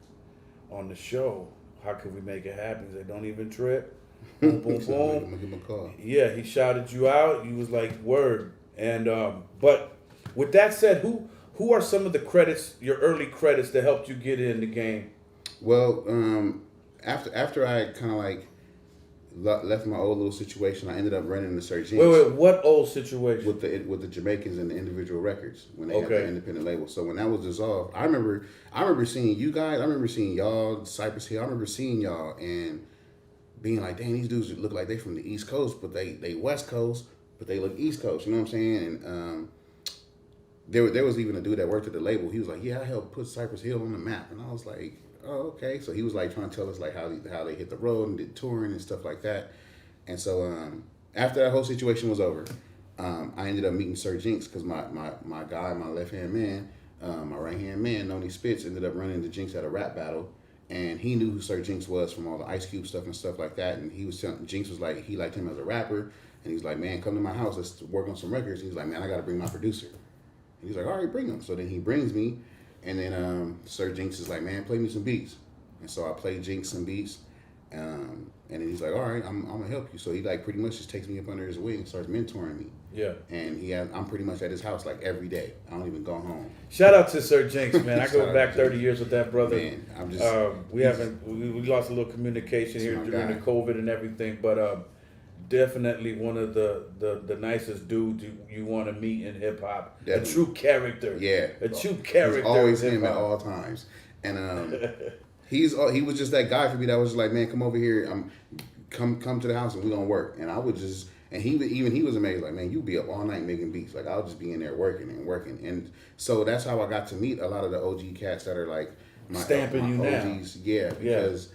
on the show. How could we make it happen? He's like, don't even trip. Boom, boom, boom. Give him a call. Yeah, he shouted you out. You was like, word. And but with that said, who are some of the credits, your early credits that helped you get in the game? Well, after I kind of like left my old little situation, I ended up running the Sir Jinx. Wait, what old situation? With the Jamaicans and the individual records when they had the independent label. So when that was dissolved, I remember seeing you guys. I remember seeing y'all, Cypress Hill. I remember seeing y'all and being like, dang, these dudes look like they from the East Coast, but they West Coast, but they look East Coast. You know what I'm saying? And there was even a dude that worked at the label. He was like, yeah, I helped put Cypress Hill on the map, and I was like, oh, okay. So he was like trying to tell us like how they hit the road and did touring and stuff like that. And so after that whole situation was over, I ended up meeting Sir Jinx because my guy, my left hand man, my right hand man, Noni Spitz, ended up running into Jinx at a rap battle, and he knew who Sir Jinx was from all the Ice Cube stuff and stuff like that. And he was telling Jinx was like he liked him as a rapper, and he was like, man, come to my house, let's work on some records. And he was like, man, I got to bring my producer. And he's like, all right, bring him. So then he brings me. And then Sir Jinx is like, man, play me some beats. And so I played Jinx some beats. And then he's like, all right, I'm going to help you. So he like pretty much just takes me up under his wing and starts mentoring me. Yeah. And I'm pretty much at his house like every day. I don't even go home. Shout out to Sir Jinx, man. I go back 30 years with that brother. Man, I'm just... we lost a little communication here during the COVID and everything. But definitely one of the nicest dudes you want to meet in hip hop. A true character. Yeah. A true character. He's always him at all times. And he was just that guy for me that was just like, man, come over here. Come to the house and we're gonna work. And I would just, and he was amazed, like, man, you be up all night making beats. Like I'll just be in there working. And so that's how I got to meet a lot of the OG cats that are like my stamping my you OGs. Now. Yeah, because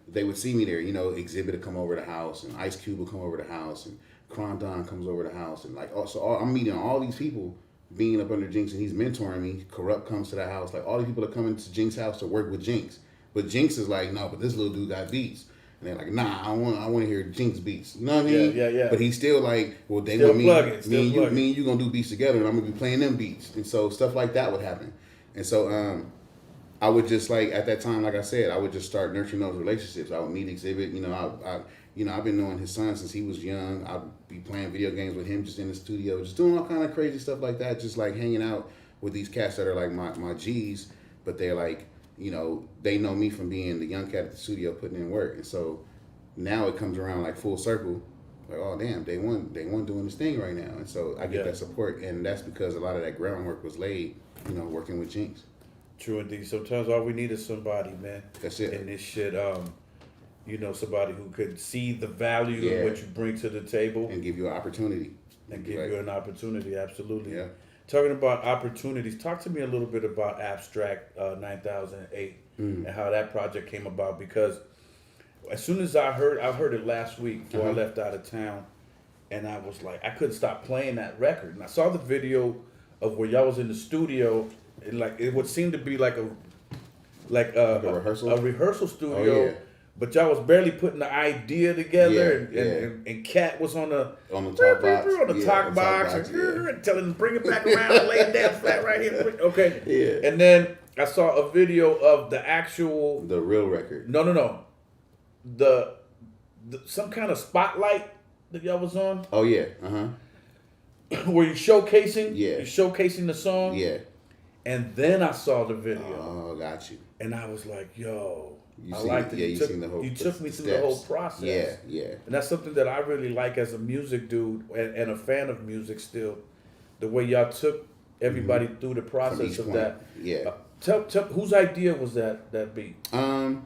they would see me there, you know, Exhibit would come over the house, and Ice Cube would come over the house, and Don comes over the house, and like, I'm meeting all these people being up under Jinx and he's mentoring me. Corrupt comes to the house. Like all these people are coming to Jinx house to work with Jinx. But Jinx is like, no, but this little dude got beats. And they're like, nah, I want to hear Jinx beats. You know what I mean? Yeah. But he's still like, well, they Still want me plugging, and you gonna do beats together, and I'm gonna be playing them beats. And so stuff like that would happen. And so I would just like at that time, like I said, I would just start nurturing those relationships. I would meet Exhibit. You know, I've been knowing his son since he was young. I'd be playing video games with him, just in the studio, just doing all kind of crazy stuff like that. Just like hanging out with these cats that are like my G's, but they're like, you know, they know me from being the young cat at the studio putting in work. And so now it comes around like full circle. Like, oh damn, Dae One doing this thing right now. And so I get that support, and that's because a lot of that groundwork was laid, you know, working with Jinx. True indeed. Sometimes all we need is somebody, man. That's it. In this shit, you know, somebody who could see the value of what you bring to the table and give you an opportunity. And give you an opportunity, absolutely. Yeah. Talking about opportunities, talk to me a little bit about Abstract 9008 and how that project came about, because as soon as I heard it last week before I left out of town, and I was like, I couldn't stop playing that record. And I saw the video of where y'all was in the studio, and like it would seem to be like a rehearsal studio. Oh, yeah. But y'all was barely putting the idea together, and Cat was on the talk box, talk box, and telling him bring it back around, and lay it down flat right here. Okay, yeah. And then I saw a video of the real record. No, the some kind of spotlight that y'all was on. Oh yeah, Were you showcasing? Yeah, you showcasing the song. Yeah, and then I saw the video. Oh, got you. And I was like, yo. You took me through the whole process. Yeah. And that's something that I really like as a music dude and a fan of music still. The way y'all took everybody through the process of that. Yeah. Tell whose idea was that beat? I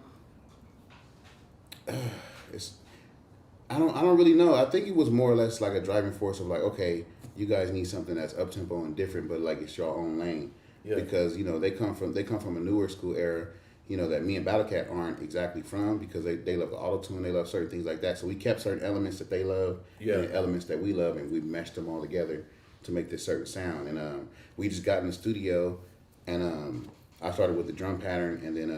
don't really know. I think it was more or less like a driving force of like, okay, you guys need something that's up tempo and different, but like it's your own lane. Yeah. Because you know they come from a newer school era. You know, that me and Battlecat aren't exactly from, because they love the auto-tune, they love certain things like that. So we kept certain elements that they love and elements that we love, and we meshed them all together to make this certain sound. And we just got in the studio, and I started with the drum pattern, and then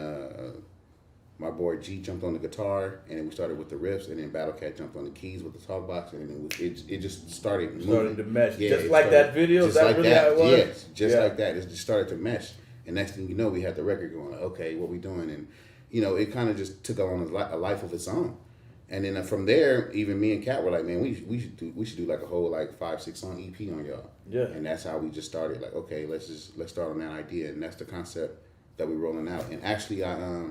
my boy G jumped on the guitar, and then we started with the riffs, and then Battlecat jumped on the keys with the talk box, and then it just started moving. Started to mesh. Yeah, just like that video? Is that really how it was? Yes, just like that. It just started to mesh. And next thing you know, we had the record going. Like, okay, what we doing? And you know, it kind of just took on a life of its own. And then from there, even me and Kat were like, man, we should do like a whole like 5-6 song EP on y'all. Yeah. And that's how we just started. Like, okay, let's start on that idea, and that's the concept that we're rolling out. And actually, I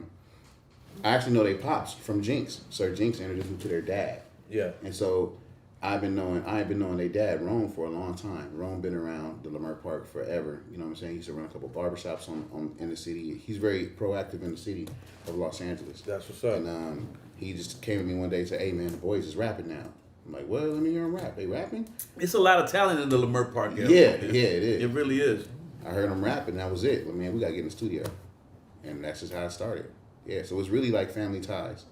actually know they pops from Jinx. Sir Jinx introduced me to their dad. Yeah. And so I have been knowing their dad, Rome, for a long time. Rome been around the Lamar Park forever. You know what I'm saying? He used to run a couple barbershops in the city. He's very proactive in the city of Los Angeles. That's what's up. And he just came to me one day and said, hey man, the boys is rapping now. I'm like, well, let me hear them rap. They rapping? It's a lot of talent in the Lamar Park area. Yeah, it is. It really is. I heard them rapping, and that was it. Well, man, we got to get in the studio. And that's just how it started. Yeah, so it's really like family ties.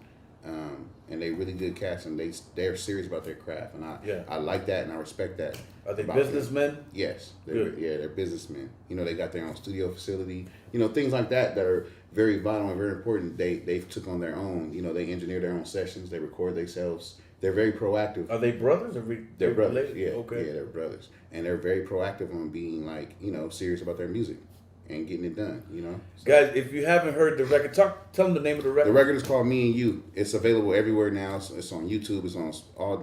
And they really good cats, and they're serious about their craft, and I like that, and I respect that. Are they businessmen? Yes, they're businessmen. You know, they got their own studio facility. You know, things like that are very vital and very important. They took on their own. You know, they engineer their own sessions. They record themselves. They're very proactive. Are they brothers? They're brothers. Related? Yeah, okay. Yeah, they're brothers, and they're very proactive on being like, you know, serious about their music and getting it done, you know. So, guys, if you haven't heard the record, tell them the name of the record. The record is called Me and You. It's available everywhere now. It's on YouTube. It's on all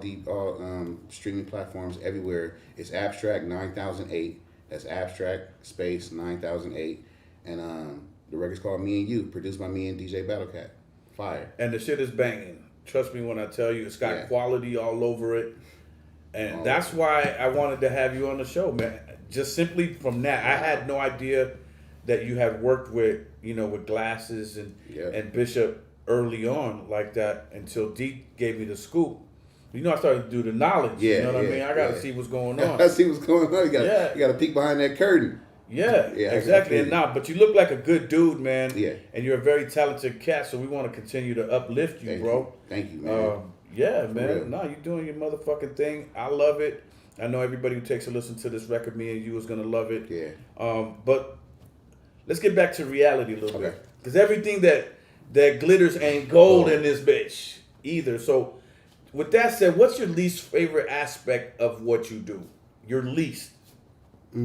streaming platforms everywhere. It's Abstract 9008. That's Abstract space 9008, and the record's called Me and You, produced by me and DJ Battlecat. Fire. And the shit is banging. Trust me when I tell you, it's got quality all over it, and that's why I wanted to have you on the show, man. Just simply from that, I had no idea that you had worked with, you know, with Glasses and Bishop early on like that until D gave me the scoop. You know, I started to do the knowledge. Yeah, you know what I mean? I got to see what's going on. I see what's going on. You got to peek behind that curtain. Yeah, exactly. And but you look like a good dude, man. Yeah. And you're a very talented cat, so we want to continue to uplift you, bro. Thank you, man. Yeah, man. No, you're doing your motherfucking thing. I love it. I know everybody who takes a listen to this record, me and you, is gonna love it. Yeah. But let's get back to reality a little Okay. bit, because everything that glitters ain't gold in this bitch either. So, with that said, what's your least favorite aspect of what you do? Your least. Oh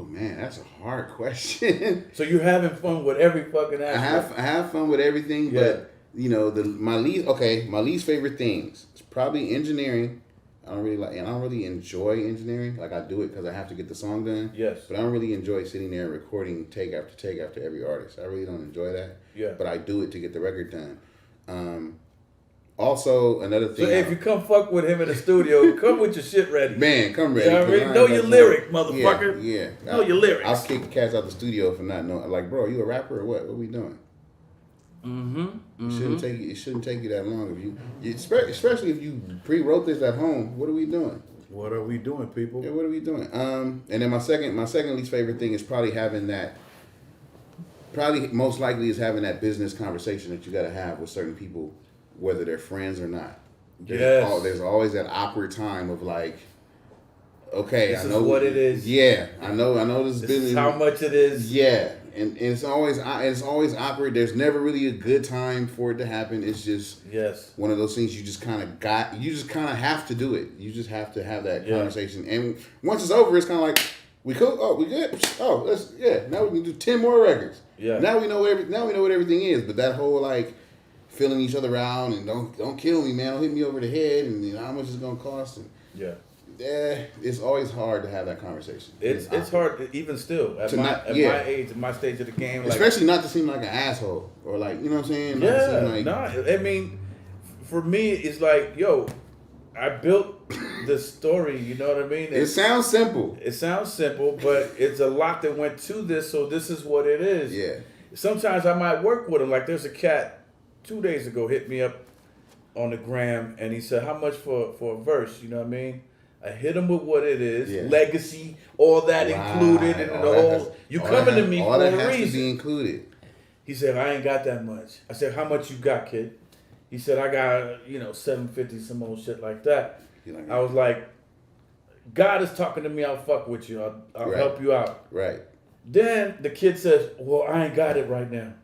man, that's a hard question. So you're having fun with every fucking aspect. I have fun with everything, but you know, my least favorite things. It's probably engineering. I don't really enjoy engineering. Like, I do it because I have to get the song done. Yes. But I don't really enjoy sitting there and recording take after take after every artist. I really don't enjoy that. Yeah. But I do it to get the record done. Also, another thing. So if you come fuck with him in the studio, come with your shit ready. Man, come ready. You know what I mean? Know your lyric, motherfucker. Yeah. Know your lyrics. I'll kick the cats out the studio for not knowing. Like, bro, you a rapper or what? What are we doing? It shouldn't take you that long especially if you pre-wrote this at home. What are we doing? What are we doing, people? Yeah, what are we doing? And then my second least favorite thing is probably most likely is having that business conversation that you got to have with certain people, whether they're friends or not. There's always that awkward time of like, okay, this I know is what it is. Yeah, I know this business. Is how much it is. Yeah, and it's always awkward. There's never really a good time for it to happen. It's just one of those things you just kind of have to do it. You just have to have that conversation. And once it's over, it's kind of like, we cool? Oh, we good? Oh, now we can do 10 more records. Yeah. Now we know what everything is. But that whole like feeling each other out and don't kill me, man. Don't hit me over the head, and how much it's gonna cost. And it's always hard to have that conversation. It's hard, even still at my age, at my stage of the game, especially not to seem like an asshole or like, you know what I'm saying? I mean, for me, it's like, yo, I built this story. You know what I mean? It sounds simple. But it's a lot that went to this. So this is what it is. Yeah. Sometimes I might work with him. Like, there's a cat 2 days ago hit me up on the gram, and he said, "How much for a verse?" You know what I mean? I hit him with what it is, legacy, all that included, and the whole. You coming to me for a reason. All that has to be included. He said, "I ain't got that much." I said, "How much you got, kid?" He said, "I got $750, some old shit like that." I was like, "God is talking to me. I'll fuck with you. I'll help you out." Right. Then the kid says, "Well, I ain't got it right now."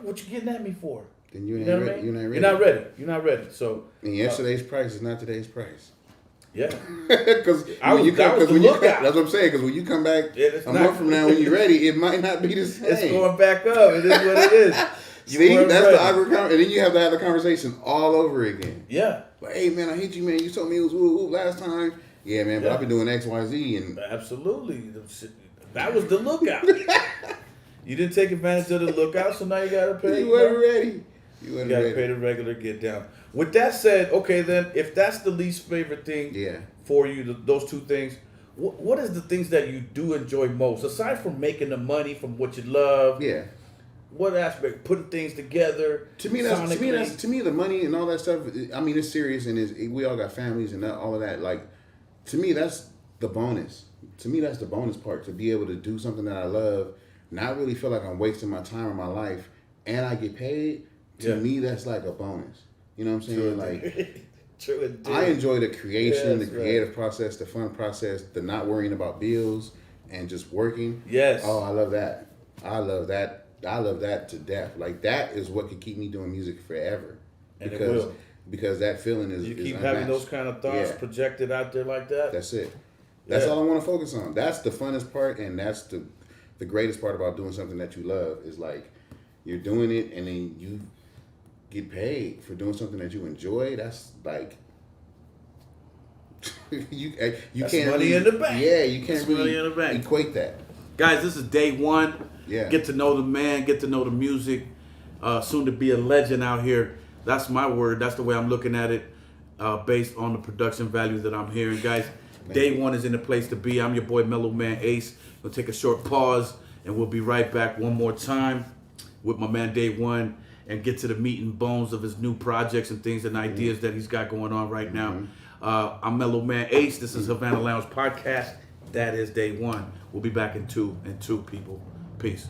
What you getting at me for? Then you're not ready. You're not ready. So and yesterday's price is not today's price. Yeah. Because that's what I'm saying. Because when you come back a month from now, when you're ready, it might not be the same. It's going back up. It is what it is. See, that's the awkward conversation. And then you have to have the conversation all over again. Yeah. Like, hey, man, I hate you, man. You told me it was woo last time. Yeah, man, but I've been doing X, Y, Z. And absolutely. That was the lookout. You didn't take advantage of the lookout, so now you got to pay. You weren't ready. You got to pay the regular get down. With that said, okay, then, if that's the least favorite thing for you, those two things, what is the things that you do enjoy most? Aside from making the money from what you love, what aspect? Putting things together. To me, the money and all that stuff. I mean, it's serious, and we all got families and all of that. Like, to me, that's the bonus. To me, that's the bonus part. To be able to do something that I love, not really feel like I'm wasting my time or my life, and I get paid. To me, that's like a bonus. You know what I'm saying? True. I enjoy the creation, the creative process, the fun process, the not worrying about bills and just working. Yes. Oh, I love that. I love that to death. Like, that is what could keep me doing music forever. And it will. Because that feeling is you keep unmatched. having those kind of thoughts projected out there like that. That's it. That's all I want to focus on. That's the funnest part, and that's the greatest part about doing something that you love is like you're doing it and then you get paid for doing something that you enjoy. That's like you that's can't money in the bank. Yeah, you can't really equate that. Guys, this is Day One. Yeah. Get to know the man, get to know the music. Soon to be a legend out here. That's my word. That's the way I'm looking at it, based on the production value that I'm hearing. Guys, Day One is in the place to be. I'm your boy Mellow Man Ace. We'll take a short pause and we'll be right back one more time with my man Day One and get to the meat and bones of his new projects and things and ideas that he's got going on right now. I'm Mellow Man Ace. This is Havana Lounge Podcast. That is Day One. We'll be back in two, people. Peace.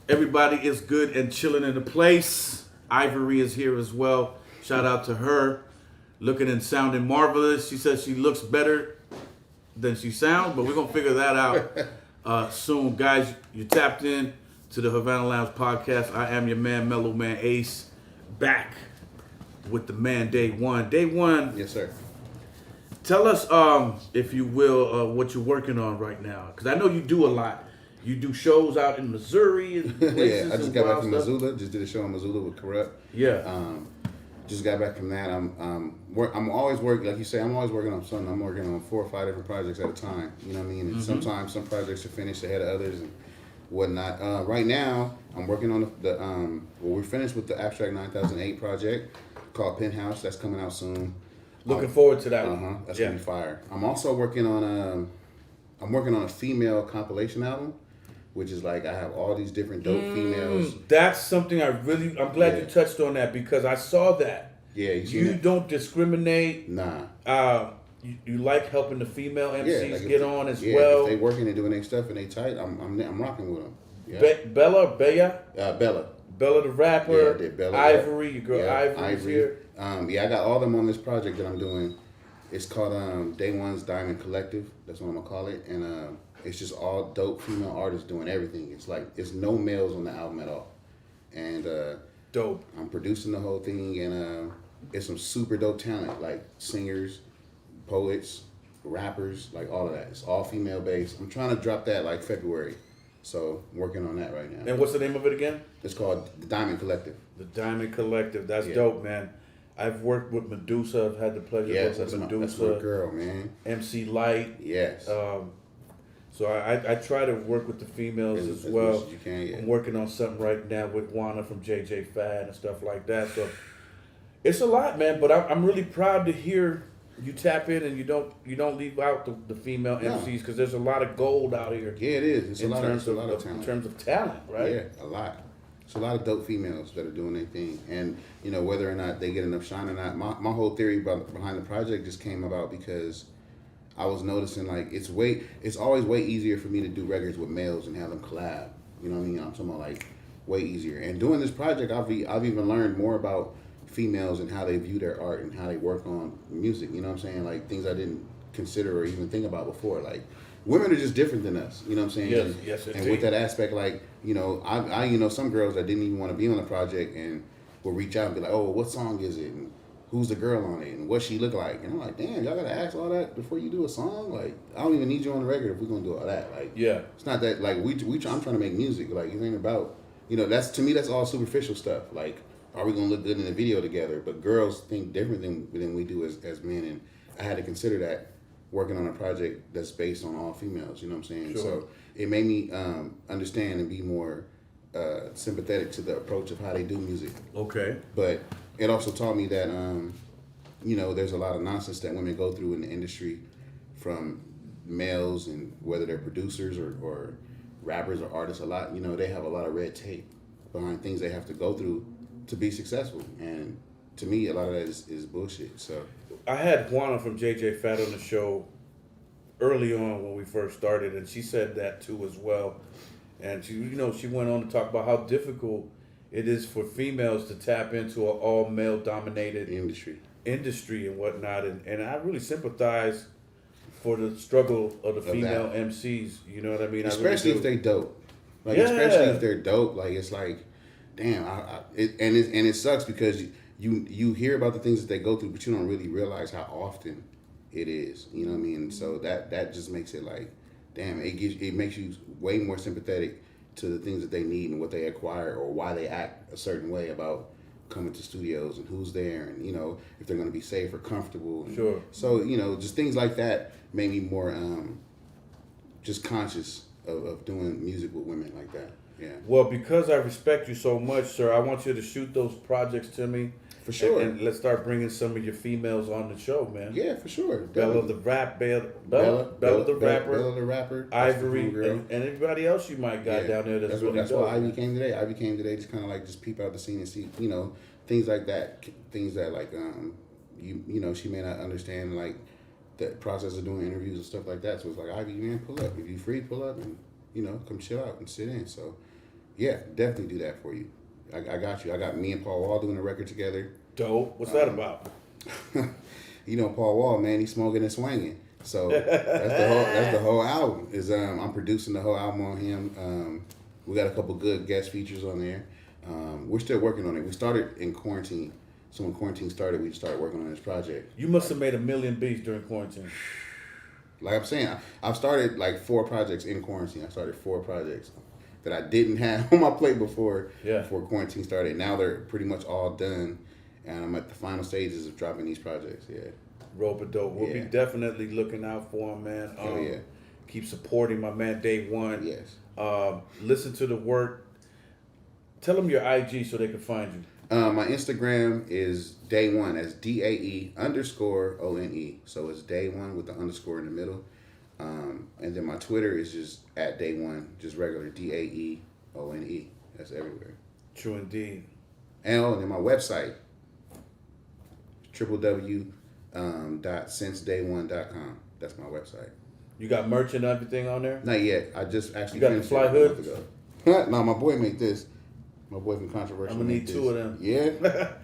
Everybody is good and chilling in the place. Ivory is here as well. Shout out to her. Looking and sounding marvelous. She says she looks better than she sounds, but we're going to figure that out soon. Guys, you tapped in to the Havana Lounge podcast. I am your man, Mellow Man Ace, back with the man, Day One. Day One. Yes, sir. Tell us, if you will, what you're working on right now. Because I know you do a lot. You do shows out in Missouri and places. Yeah, I just got back from Missoula. Just did a show in Missoula with Corrupt. Yeah. Just got back from that. I'm always working, like you say, I'm always working on something. I'm working on 4 or 5 different projects at a time. You know what I mean? And sometimes some projects are finished ahead of others and whatnot. Right now, I'm working on we're finished with the Abstract 9008 project called Penthouse. That's coming out soon. Looking forward to that one. That's gonna be fire. I'm also working on a female compilation album, which is like I have all these different dope females. That's something I'm glad you touched on that because I saw that. Yeah, you don't discriminate. Nah. You like helping the female MCs like get on as well. If they working and doing their stuff and they tight, I'm rocking with them. Yeah. Bella. Bella the rapper. Yeah, Bella. Ivory, your girl Ivory's here. I got all them on this project that I'm doing. It's called Day One's Diamond Collective. That's what I'm gonna call it. And it's just all dope female artists doing everything. It's no males on the album at all. And dope. I'm producing the whole thing, and it's some super dope talent, like singers, poets, rappers, like all of that. It's all female based. I'm trying to drop that like February. So I'm working on that right now. And what's the name of it again? It's called The Diamond Collective. The Diamond Collective. That's dope, man. I've worked with Medusa. I've had the pleasure of working with Medusa. That's my girl, man. MC Light. Yes. So I try to work with the females as well. Much as you can, yeah. I'm working on something right now with Juana from JJ Fad and stuff like that. So it's a lot, man. But I'm really proud to hear you tap in and you don't leave out the female MCs because there's a lot of gold out here. Yeah, it is. It's a lot of talent. In terms of talent, right? Yeah, a lot. It's a lot of dope females that are doing their thing. And, whether or not they get enough shine or not, my whole theory behind the project just came about because I was noticing, like, it's always way easier for me to do records with males and have them collab. You know what I mean? I'm talking about, like, way easier. And doing this project, I've even learned more about females and how they view their art and how they work on music. You know what I'm saying? Like, things I didn't consider or even think about before. Like, women are just different than us. You know what I'm saying? Yes, and with that aspect, like, I some girls that didn't even want to be on the project and will reach out and be like, oh, what song is it? And who's the girl on it? And what she look like? And I'm like, damn, y'all gotta ask all that before you do a song? Like, I don't even need you on the record if we're gonna do all that. Like, it's not that, like, I'm trying to make music. Like, it ain't about, that's, to me, that's all superficial stuff. Like, are we gonna look good in the video together? But girls think different than we do as men. And I had to consider that working on a project that's based on all females, you know what I'm saying? Sure. So it made me understand and be more sympathetic to the approach of how they do music. Okay. But it also taught me that, there's a lot of nonsense that women go through in the industry from males, and whether they're producers or rappers or artists, they have a lot of red tape behind things they have to go through to be successful. And to me, a lot of that is bullshit. So I had Juana from JJ Fat on the show early on when we first started, and she said that too as well. And she went on to talk about how difficult it is for females to tap into an all male dominated industry and whatnot. And I really sympathize for the struggle of the female MCs. You know what I mean? Especially if they dope. Especially if they're dope. Like, it's like, damn. It sucks because you hear about the things that they go through, but you don't really realize how often it is. You know what I mean? So that just makes it like, damn, it makes you way more sympathetic to the things that they need and what they acquire or why they act a certain way about coming to studios and who's there and, if they're going to be safe or comfortable. And sure. So, just things like that made me more just conscious of doing music with women like that. Yeah. Well, because I respect you so much, sir, I want you to shoot those projects to me. For sure. And let's start bringing some of your females on the show, man. Yeah, for sure. Bella the rapper, Ivory, and everybody else you might got down there. That's why Ivy came today. Ivy came today just kind of like just peep out the scene and see, things like that. Things that like, she may not understand like the process of doing interviews and stuff like that. So it's like, Ivy, man, pull up. If you free, pull up and, come chill out and sit in. So, Yeah, definitely do that for you. I got you. I got me and Paul Wall doing a record together. Dope. What's that about? You know Paul Wall, man, he's smoking and swinging. So that's the whole album. Is I'm producing the whole album on him. We got a couple good guest features on there. We're still working on it. We started in quarantine. So when quarantine started, we started working on this project. You must have made 1 million beats during quarantine. Like I'm saying, I've started like 4 projects in quarantine. I started 4 projects that I didn't have on my plate before quarantine started. Now they're pretty much all done, and I'm at the final stages of dropping these projects. Yeah. Rope it dope. We'll be definitely looking out for him, man. Yeah. Keep supporting my man Dae One. Yes. Listen to the work. Tell them your IG so they can find you. My Instagram is Dae One. That's DAE_ONE. So it's Dae One with the underscore in the middle. And then my Twitter is just at Dae One, just regular DAEONE. That's everywhere. True indeed. And then my website, www.sinceday1.com. That's my website. You got merch and everything on there? Not yet. I just actually you got the fly hood? No, my boy made this. My boy from Controversial. I'm gonna need 2 of them. Yeah?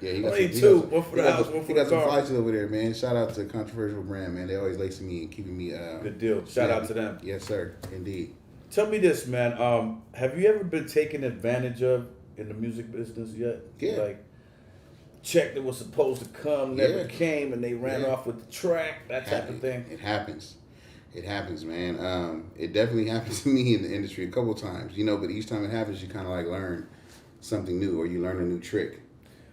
Yeah, he got I need 2. One for the house, one for the car. He got some flights over there, man. Shout out to Controversial brand, man. They always lacing me and keeping me... Good deal. Shout out to them. Yes, sir. Indeed. Tell me this, man. Have you ever been taken advantage of in the music business yet? Yeah. Like, check that was supposed to come, never came, and they ran off with the track, that type of thing? It happens. It happens, man. It definitely happened to me in the industry a couple times, you know, but each time it happens, you kind of like learn something new, or you learn a new trick.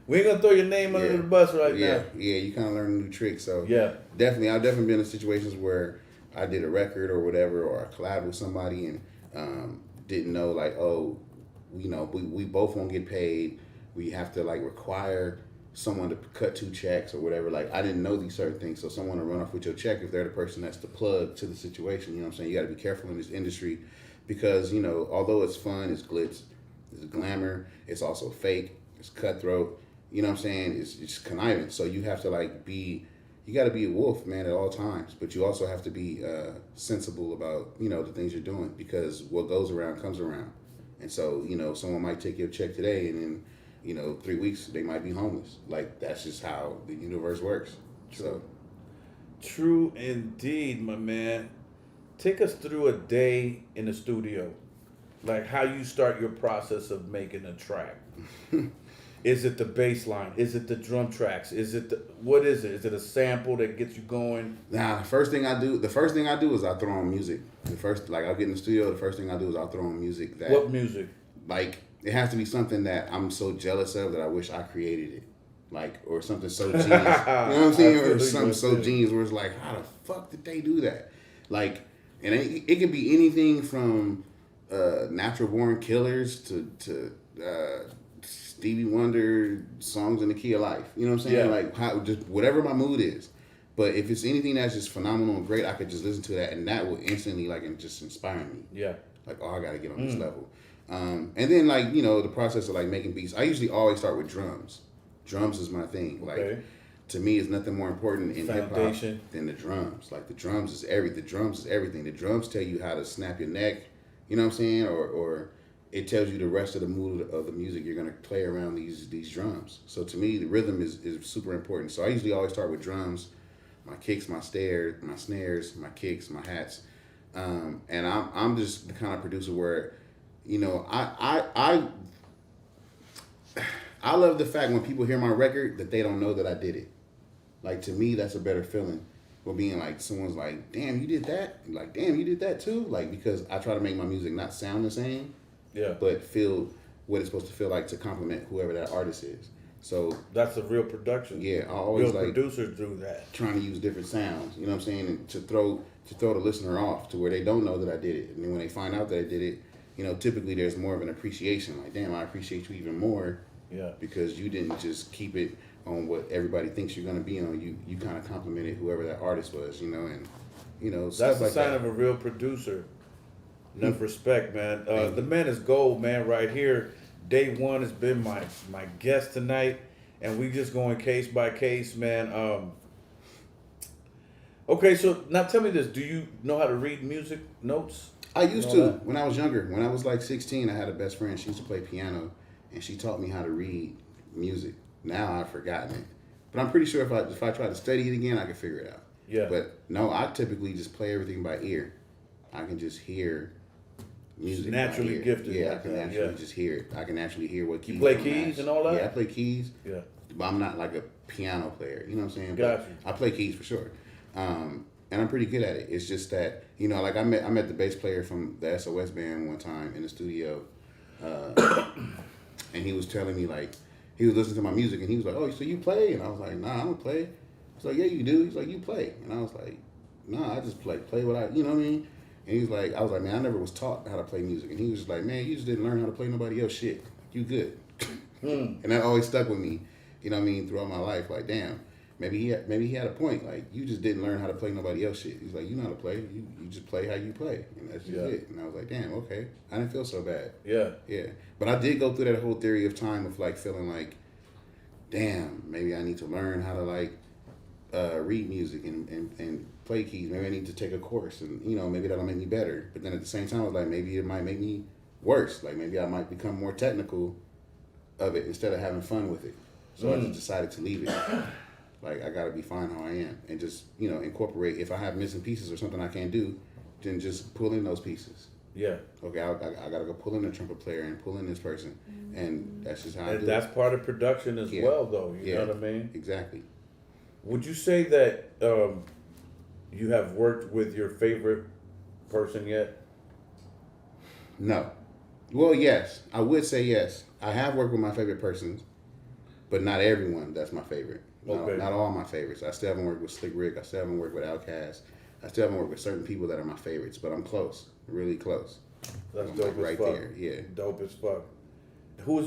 We ain't gonna throw your name under the bus now. Yeah, you kind of learn a new trick. So I've definitely been in situations where I did a record or whatever, or I collabed with somebody and didn't know, like, oh, you know, we both won't get paid. We have to like require someone to cut 2 checks or whatever. Like, I didn't know these certain things, so someone to run off with your check if they're the person that's the plug to the situation. You know what I'm saying? You got to be careful in this industry because, you know, although it's fun, it's glitz, it's glamour, it's also fake, it's cutthroat, you know what I'm saying? It's conniving. So you have to like you got to be a wolf, man, at all times. But you also have to be sensible about, you know, the things you're doing, because what goes around comes around. And so, you know, someone might take your check today and then, you know, 3 weeks they might be homeless. Like, that's just how the universe works. True indeed, my man. Take us through a day in the studio. Like, how you start your process of making a track. Is it the bass line? Is it the drum tracks? What is it? Is it a sample that gets you going? Nah, the first thing I do is I throw on music. I'll get in the studio, the first thing I do is I'll throw on music that... What music? Like, it has to be something that I'm so jealous of that I wish I created it. Like, or something so genius. You know what I'm saying? Or something so genius where it's like, how the fuck did they do that? Like, and it can be anything from Natural Born Killers to Stevie Wonder songs in the key of life. You know what I'm saying? Yeah. Like, just whatever my mood is. But if it's anything that's just phenomenal and great, I could just listen to that, and that will instantly like just inspire me. Yeah. Like, oh, I gotta get on this level. And then, like, you know, the process of like making beats. I usually always start with drums. Drums is my thing. Like, to me, it's nothing more important in hip hop than the drums. Like, the drums is everything. The drums tell you how to snap your neck. You know what I'm saying? Or it tells you the rest of the mood of the music you're gonna play around these drums. So to me, the rhythm is super important. So I usually always start with drums, my kicks, my snares, my kicks, my hats, and I'm just the kind of producer where, you know, I love the fact when people hear my record that they don't know that I did it. Like, to me, that's a better feeling. Or being like, someone's like, damn, you did that? Like, damn, you did that too? Like, because I try to make my music not sound the same, but feel what it's supposed to feel like to compliment whoever that artist is. So that's a real production. Yeah, I always real like producers do that. Trying to use different sounds, you know what I'm saying, and to throw the listener off to where they don't know that I did it. And then when they find out that I did it, you know, typically there's more of an appreciation. Like, damn, I appreciate you even more. Yeah. Because you didn't just keep it on what everybody thinks you're gonna be on. You kind of complimented whoever that artist was, you know, and you know, that's the like sign of a real producer. Enough respect, man. The man is gold, man. Right here, Dae One has been my guest tonight, and we just going case by case, man. Okay, so now tell me this: do you know how to read music notes? I used to when I was younger. When I was like 16, I had a best friend. She used to play piano, and she taught me how to read music. Now I've forgotten it, but I'm pretty sure if I try to study it again, I could figure it out. Yeah. But no, I typically just play everything by ear. I can just hear music. Just naturally gifted. Yeah, like I can that. naturally just hear it. I can actually hear what keys. You play I'm keys at. and all that? Yeah, I play keys. Yeah. But I'm not like a piano player. You know what I'm saying? Got But you. I play keys for sure. And I'm pretty good at it. It's just that, like I met the bass player from the SOS band one time in the studio. And he was telling me like, he was listening to my music and he was like, oh, so you play? And I was like, nah, I don't play. He's like, yeah, you do. He's like, you play. And I was like, nah, I just play what you know what I mean? And he's like, I was like, man, I never was taught how to play music. And he was just like, man, you just didn't learn how to play nobody else shit. You good. And that always stuck with me, you know what I mean, throughout my life. Like, damn, maybe he had a point. Like, you just didn't learn how to play nobody else shit. He's like, you know how to play. You just play how you play. And that's just it. And I was like, damn, okay. I didn't feel so bad. Yeah. Yeah. But I did go through that whole theory of time of like feeling like, damn, maybe I need to learn how to like read music and play keys. Maybe I need to take a course and, maybe that'll make me better. But then at the same time, I was like, maybe it might make me worse. Like maybe I might become more technical of it instead of having fun with it. So I just decided to leave it. Like I gotta be fine how I am and just, incorporate. If I have missing pieces or something I can't do, then just pull in those pieces. Yeah. Okay, I gotta go pull in a trumpet player and pull in this person, and that's just how I do it. That's part of production as well, though. You know what I mean? Exactly. Would you say that you have worked with your favorite person yet? No. Well, yes, I would say yes. I have worked with my favorite persons, but not everyone that's my favorite. Okay. Not all my favorites. I still haven't worked with Slick Rick. I still haven't worked with Outkast. I still haven't worked with certain people that are my favorites, but I'm close, really close. That's I'm dope like as right fuck. there. Yeah. Dope as fuck. Who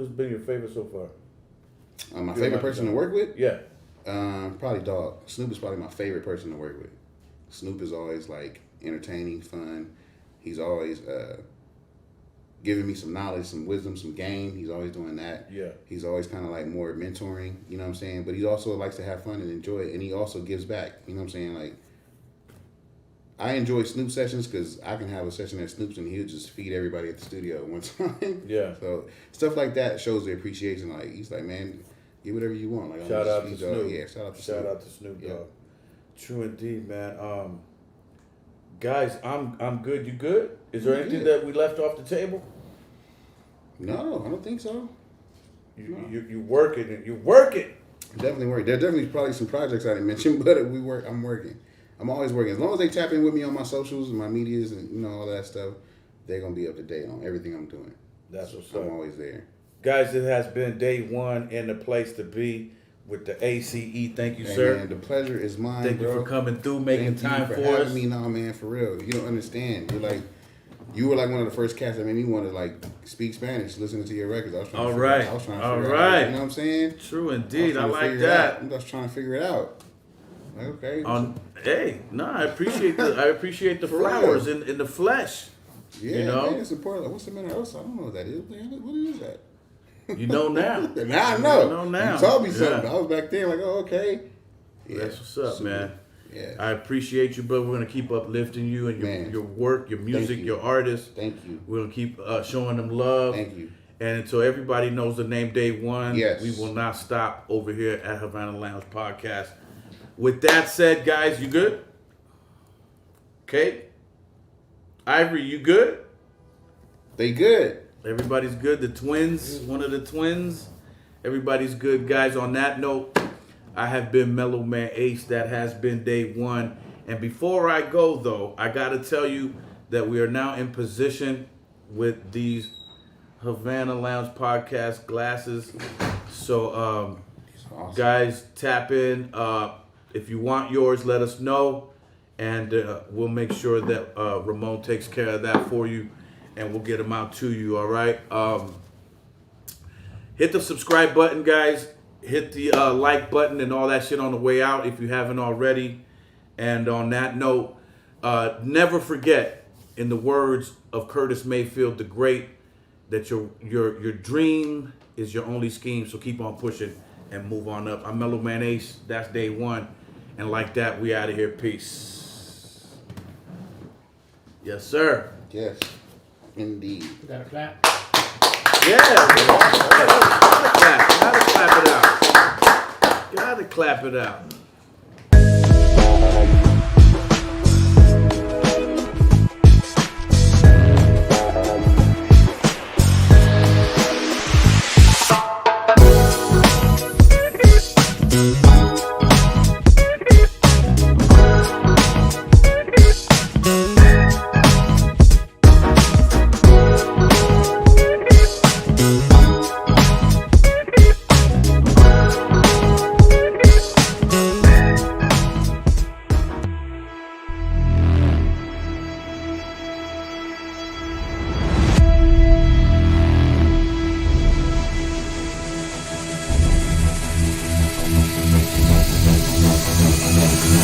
has been your favorite so far? My favorite person to work with? Yeah. Probably Dog. Snoop is probably my favorite person to work with. Snoop is always like entertaining, fun. He's always giving me some knowledge, some wisdom, some game. He's always doing that. Yeah. He's always kind of like more mentoring, you know what I'm saying? But he also likes to have fun and enjoy it, and he also gives back, you know what I'm saying? Like, I enjoy Snoop sessions because I can have a session at Snoop's and he'll just feed everybody at the studio at one time. Yeah. So stuff like that shows the appreciation. Like, he's like, man, get whatever you want. Like, Shout out to Snoop. Snoop. Yeah, shout out to Snoop. Shout out to Snoop Dogg. Yeah. True indeed, man. Guys, I'm good. You good? Is there I'm anything good. that we left off the table? No, I don't think so. You working. You working. Definitely working. There definitely probably some projects I didn't mention, but I'm working. I'm always working. As long as they tap in with me on my socials and my medias and all that stuff, they're gonna be up to date on everything I'm doing. That's what's I'm up. always there. Guys, it has been Day One and the place to be with the ACE. Thank you, Hey, sir. man, the pleasure is mine, Thank bro. you for coming through, making Thank time you for for having us. me. No, man, for real. You don't understand. You were like one of the first cats that made me want to like speak Spanish, listening to your records. I was trying to figure out. I was trying to figure it out. You know what I'm saying? True indeed. I was trying to like figure it that. out. I'm just trying to figure it out. Like, okay. I appreciate the For flowers real. in the flesh. Yeah, you know? man, it's important. Like, what's the matter? I don't know what that is. Man, what is that? You know now. Now I know. You know now. You told me something. Yeah. I was back there like, oh, okay. Yeah, That's what's up, super. man. Yeah. I appreciate you, brother. We're gonna keep uplifting you and Man. your work, your music, you. your artists. Thank you. We're gonna keep showing them love. Thank you. And until everybody knows the name Day One, Yes. we will not stop over here at Havana Lounge Podcast. With that said, guys, you good? Okay. Ivory, you good? They good. Everybody's good. The twins, one of the twins. Everybody's good, guys. On that note, I have been Mellow Man Ace. That has been Day One. And before I go, though, I got to tell you that we are now in position with these Havana Lounge Podcast glasses. So, Awesome. guys, tap in. If you want yours, let us know. And we'll make sure that Ramon takes care of that for you. And we'll get them out to you, all right? Hit the subscribe button, guys. Hit the like button and all that shit on the way out if you haven't already. And on that note, never forget, in the words of Curtis Mayfield the Great, that your dream is your only scheme. So keep on pushing and move on up. I'm Mellow Man Ace. That's Day One. And like that, we out of here. Peace. Yes, sir. Yes, indeed. You got a clap? Yeah. Gotta clap. Gotta clap it out. Gotta clap it out.